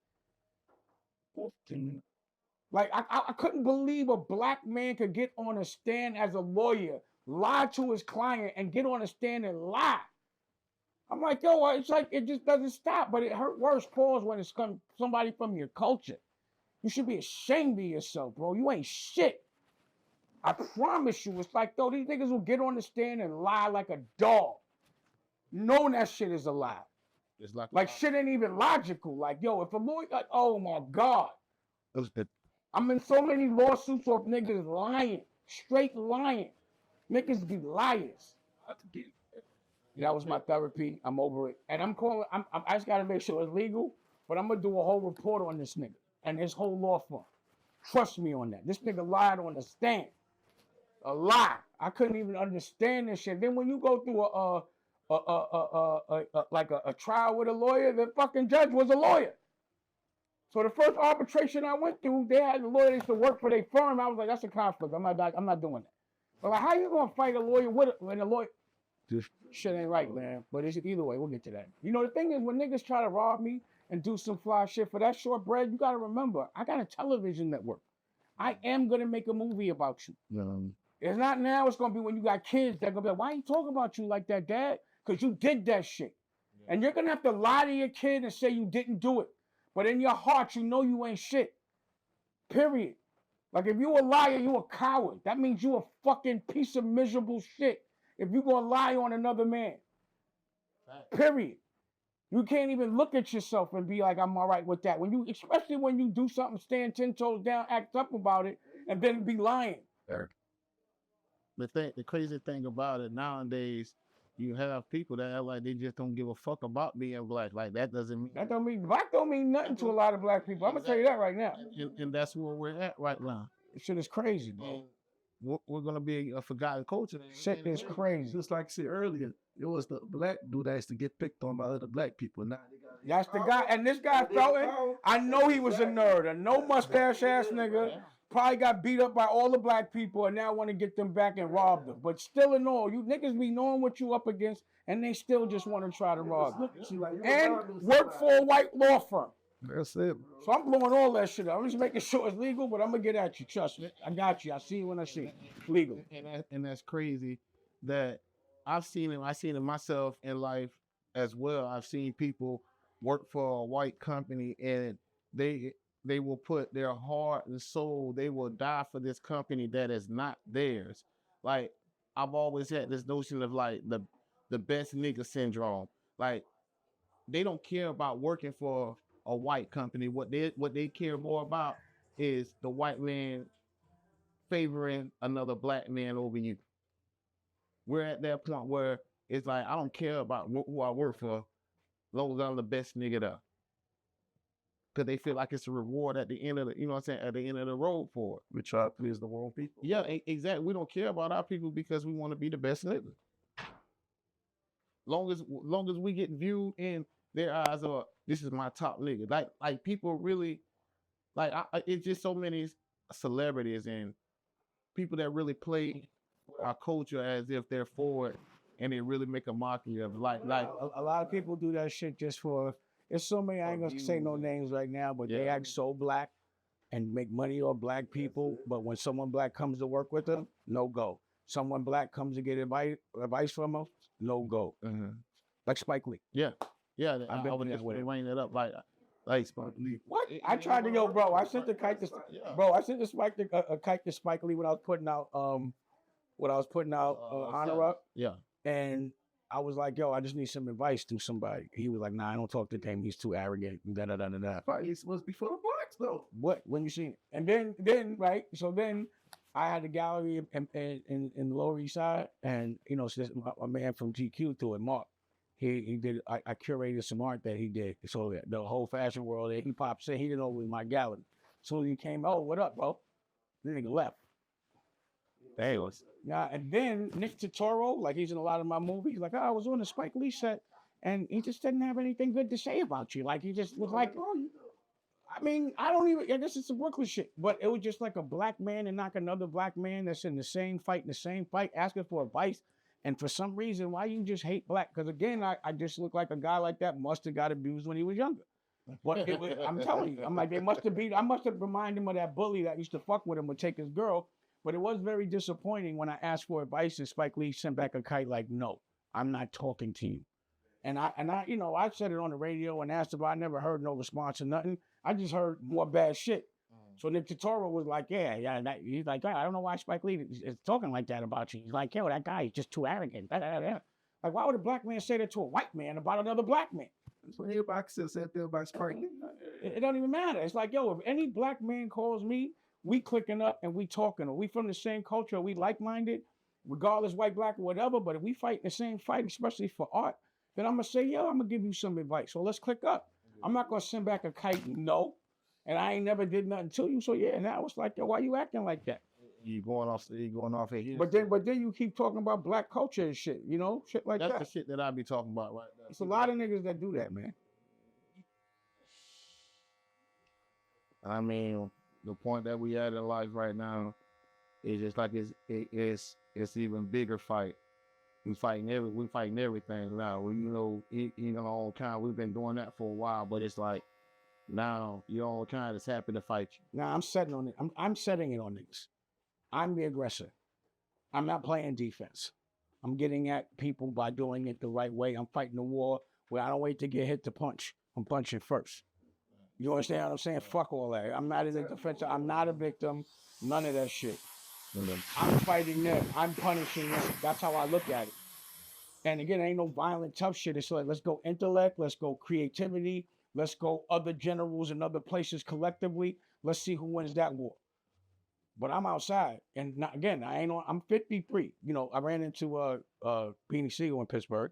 Like I couldn't believe a black man could get on a stand as a lawyer, lie to his client, and get on a stand and lie. I'm like, yo, it's like it just doesn't stop. But it hurt worse, pause, when it's somebody from your culture. You should be ashamed of yourself, bro. You ain't shit. I promise you. It's like, yo, these niggas will get on the stand and lie like a dog, knowing that shit is a lie. It's like shit ain't even logical. Like, yo, if a lawyer, like, oh my God. I'm in so many lawsuits of niggas lying, straight lying. Niggas be liars. That was my therapy. I'm over it. And I just gotta make sure it's legal, but I'm gonna do a whole report on this nigga and his whole law firm. Trust me on that. This nigga lied on the stand. A lie. I couldn't even understand this shit. Then when you go through a trial with a lawyer, the fucking judge was a lawyer. So the first arbitration I went through, they had a lawyer that used to work for their firm. I was like, that's a conflict. I'm not doing that. But like, how you gonna fight a lawyer when a lawyer? Shit ain't right, man. But it's either way. We'll get to that. You know, the thing is, when niggas try to rob me and do some fly shit for that short bread, you gotta remember, I got a television network. I am gonna make a movie about you. It's not now. It's gonna be when you got kids that gonna be like, why you talking about you like that, Dad? Because you did that shit, and you're gonna have to lie to your kid and say you didn't do it. But in your heart, you know you ain't shit. Period. Like, if you a liar, you a coward. That means you a fucking piece of miserable shit if you gonna lie on another man. Period. You can't even look at yourself and be like, I'm all right with that. Especially when you do something, stand 10 toes down, act up about it, and then be lying. The crazy thing about it nowadays, you have people that act like they just don't give a fuck about being black. Like that doesn't mean black don't mean nothing to a lot of black people. I'm gonna tell you that right now. And that's where we're at right now. This shit is crazy, bro. We're gonna be a forgotten culture. Shit is crazy. Just like I said earlier, it was the black dude that used to get picked on by other black people. Now that's the guy, and this guy Felton, I know he was a nerd, a no mustache ass nigga. Probably got beat up by all the black people and now want to get them back and rob them. But still in all, you niggas be knowing what you up against and they still just want to try to rob you. And work for a white law firm. That's it, bro. So I'm blowing all that shit up. I'm just making sure it's legal, but I'm going to get at you. Trust me. I got you. I see you when I see you. Legal. And that's crazy that I've seen it myself in life as well. I've seen people work for a white company and they will put their heart and soul, they will die for this company that is not theirs. Like, I've always had this notion of like the best nigga syndrome. Like, they don't care about working for a white company. What they care more about is the white man favoring another black man over you. We're at that point where it's like, I don't care about who I work for, as long as I'm the best nigga there. Because they feel like it's a reward at the end of the, you know what I'm saying, at the end of the road for it. We try to please the wrong people. Yeah, exactly. We don't care about our people because we want to be the best nigga. Long as we get viewed in their eyes of, this is my top nigga. Like people really, like it's just so many celebrities and people that really play our culture as if they're for it, and they really make a mockery of like a lot of people do that shit just for. There's so many, I ain't gonna say no names right now, but they act so black and make money on black people. But when someone black comes to work with them, no go. Someone black comes to get advice from them, no go. Like Spike Lee. Yeah. I would just line it up like Spike Lee. What? I tried to bro. I sent the kite to I sent the kite to Spike Lee when I was putting out Honor Up. Yeah. And I was like, yo, I just need some advice through somebody. He was like, nah, I don't talk to him. He's too arrogant. Da-da-da-da-da. He's supposed to be for the blacks, though. What? When you seen it? And then, right? So then I had a gallery in the Lower East Side. And, you know, so a man from GQ threw it, Mark. He did, I curated some art that he did. So the whole fashion world, he pops in. He didn't know it was my gallery. So he came, oh, what up, bro? The nigga left. There he was. Yeah, and then Nick Totoro, like he's in a lot of my movies, like, I was on the Spike Lee set, and he just didn't have anything good to say about you. Like he just was like, I mean, I don't even. I guess it's some Brooklyn shit, but it was just like a black man and knock another black man that's in the same fight, asking for advice. And for some reason, why you just hate black? Because again, I just look like a guy like that must have got abused when he was younger. But it was, I'm telling you, I'm like, they must have beat. I must have reminded him of that bully that used to fuck with him or take his girl. But it was very disappointing when I asked for advice and Spike Lee sent back a kite like, no, I'm not talking to you. And I, you know, I said it on the radio and asked about. I never heard no response or nothing. I just heard more bad shit. So Nick Totoro was like, yeah. He's like, I don't know why Spike Lee is talking like that about you. He's like, yo, that guy is just too arrogant. Like, why would a black man say that to a white man about another black man? So everybody said that about Spike. It don't even matter. It's like, yo, if any black man calls me, we clicking up and we talking. Or we from the same culture, we like-minded, regardless white, black, or whatever. But if we fight the same fight, especially for art, then I'm going to say, yo, I'm going to give you some advice. So let's click up. I'm not going to send back a kite, no. And I ain't never did nothing to you. So yeah, now it's like, yo, why you acting like that? You going off here. But then you keep talking about black culture and shit, you know, shit like That's that. the shit that I be talking about right now. It's a lot of niggas that do that, man. I mean, the point that we at in life right now is just like it's even bigger fight. We fighting everything now. We, you know, in our own kind, we've been doing that for a while, but it's like now your own kind is happy to fight you. Now I'm setting on it. I'm setting it on niggas. I'm the aggressor. I'm not playing defense. I'm getting at people by doing it the right way. I'm fighting a war where I don't wait to get hit to punch. I'm punching first. You understand what I'm saying? Fuck all that. I'm not in the defense. I'm not a victim. None of that shit. I'm fighting them. I'm punishing them. That's how I look at it. And again, ain't no violent, tough shit. It's like, let's go intellect. Let's go creativity. Let's go other generals and other places collectively. Let's see who wins that war. But I'm outside. And not, again, I'm 53. You know, I ran into Beanie Siegel in Pittsburgh.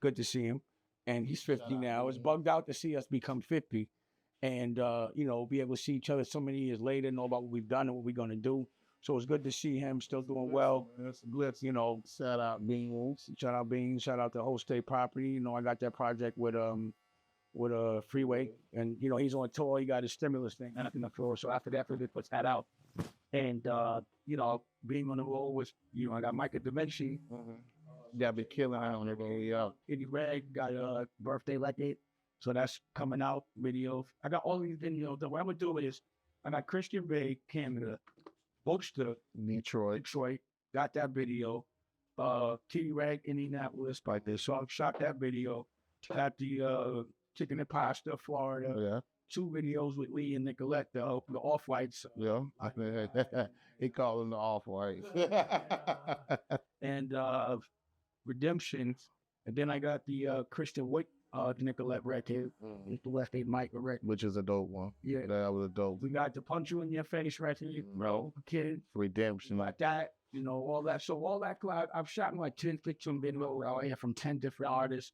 Good to see him. And he's 50 now. It's bugged out to see us become 50. And, you know, be able to see each other so many years later, know about what we've done and what we're going to do. So it's good to see him still doing well. That's a blitz. You know, Shout out Beans. shout out Beans, shout out to Whole State Property. You know, I got that project with Freeway, and you know he's on tour. He got his stimulus thing on the floor. So after that, Freeway puts that out, and you know, being on the road was, you know, I got Micah DiMenci. That be killing out on the road. Yeah. Eddie Reg got a birthday like it, so that's coming out. Video. I got all these videos. What I'm gonna do is I got Christian Bay, Canada, Bookster, Detroit. got that video. T Reg, Indianapolis, like this. So I shot that video. Got the Chicken and Pasta, Florida. Yeah. 2 videos with Lee and Nicolette, the Off-Whites. Yeah. He called them the Off-Whites. And Redemption. And then I got the Christian Wick, Nicolette record. The Left 8 Mike record. Which is a dope one. Yeah. That was a dope. We got the Punch You in Your Face record. Bro. Kid. Redemption. Like that. You know, all that. So all that, I've shot like 10 fiction videos out here from 10 different artists.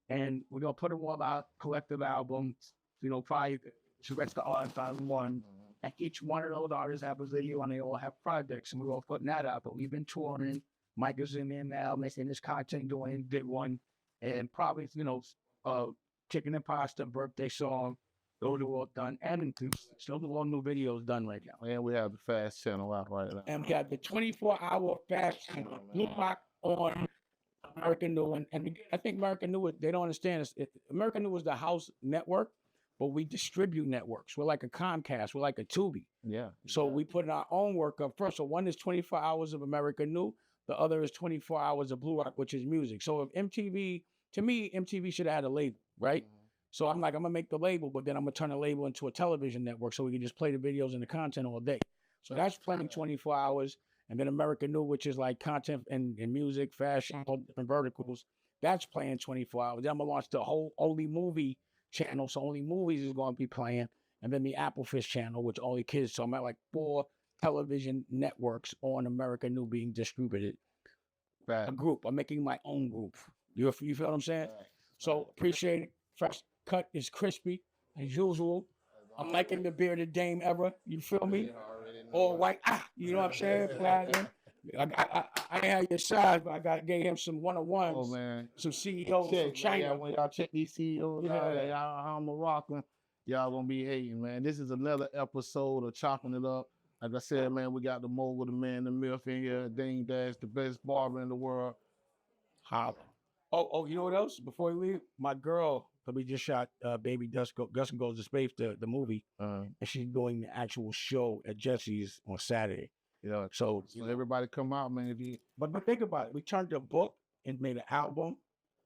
And we're going to put them all out, collective albums, you know, 5 to rest the artists on one. And each one of those artists have a video and they all have projects. And we're all putting that out. But we've been touring. Mike is in there now, making this content, doing big one. And probably, you know, Chicken and Pasta, birthday song. Those are all done. And still the all new videos done right now. And we have the Fast channel out right now. And we got the 24-hour Fast channel. Blue Rock on American New. And I think American New, they don't understand this. American New is the house network, but we distribute networks. We're like a Comcast. We're like a Tubi. Yeah. So we put our own work up first. So one is 24 hours of American New. The other is 24 hours of Blue Rock, which is music. So if MTV, to me, MTV should have had a label, right? So I'm like, I'm going to make the label, but then I'm going to turn the label into a television network so we can just play the videos and the content all day. So that's playing 24 hours. And then American New, which is like content and music, fashion, all different verticals, that's playing 24 hours. Then I'm going to launch the whole Only Movie channel. So Only Movies is going to be playing. And then the Applefish channel, which only kids. So I'm at like 4 television networks on American New being distributed. Right. A group. I'm making my own group. You feel what I'm saying? Right. So appreciate it. Fresh cut is crispy as usual. I'm liking the bearded dame era. You feel me? All white. You know what I'm saying? Platinum. I ain't had your size, but I gave him some one-on-ones. Oh man, Some CEOs check, from man. China. Yeah, when y'all check these CEOs out there, y'all, I'm a rocker. Y'all gonna be hating, man. This is another episode of Chopping It Up. Like I said, man, we got the mogul, the man, the MILF in here. Dame Dash, the best barber in the world. Holla. Oh, you know what else? Before we leave, my girl, we just shot Baby Gus Goes to Space, the movie, and she's doing the actual show at Jesse's on Saturday. Yeah, So everybody come out, man. If you but think about it. We turned a book and made an album,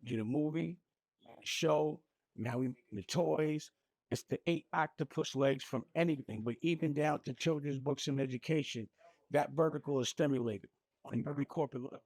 did a movie, a show. Now we making the toys. It's the 8 octopus legs from anything, but even down to children's books and education. That vertical is stimulated on every corporate level.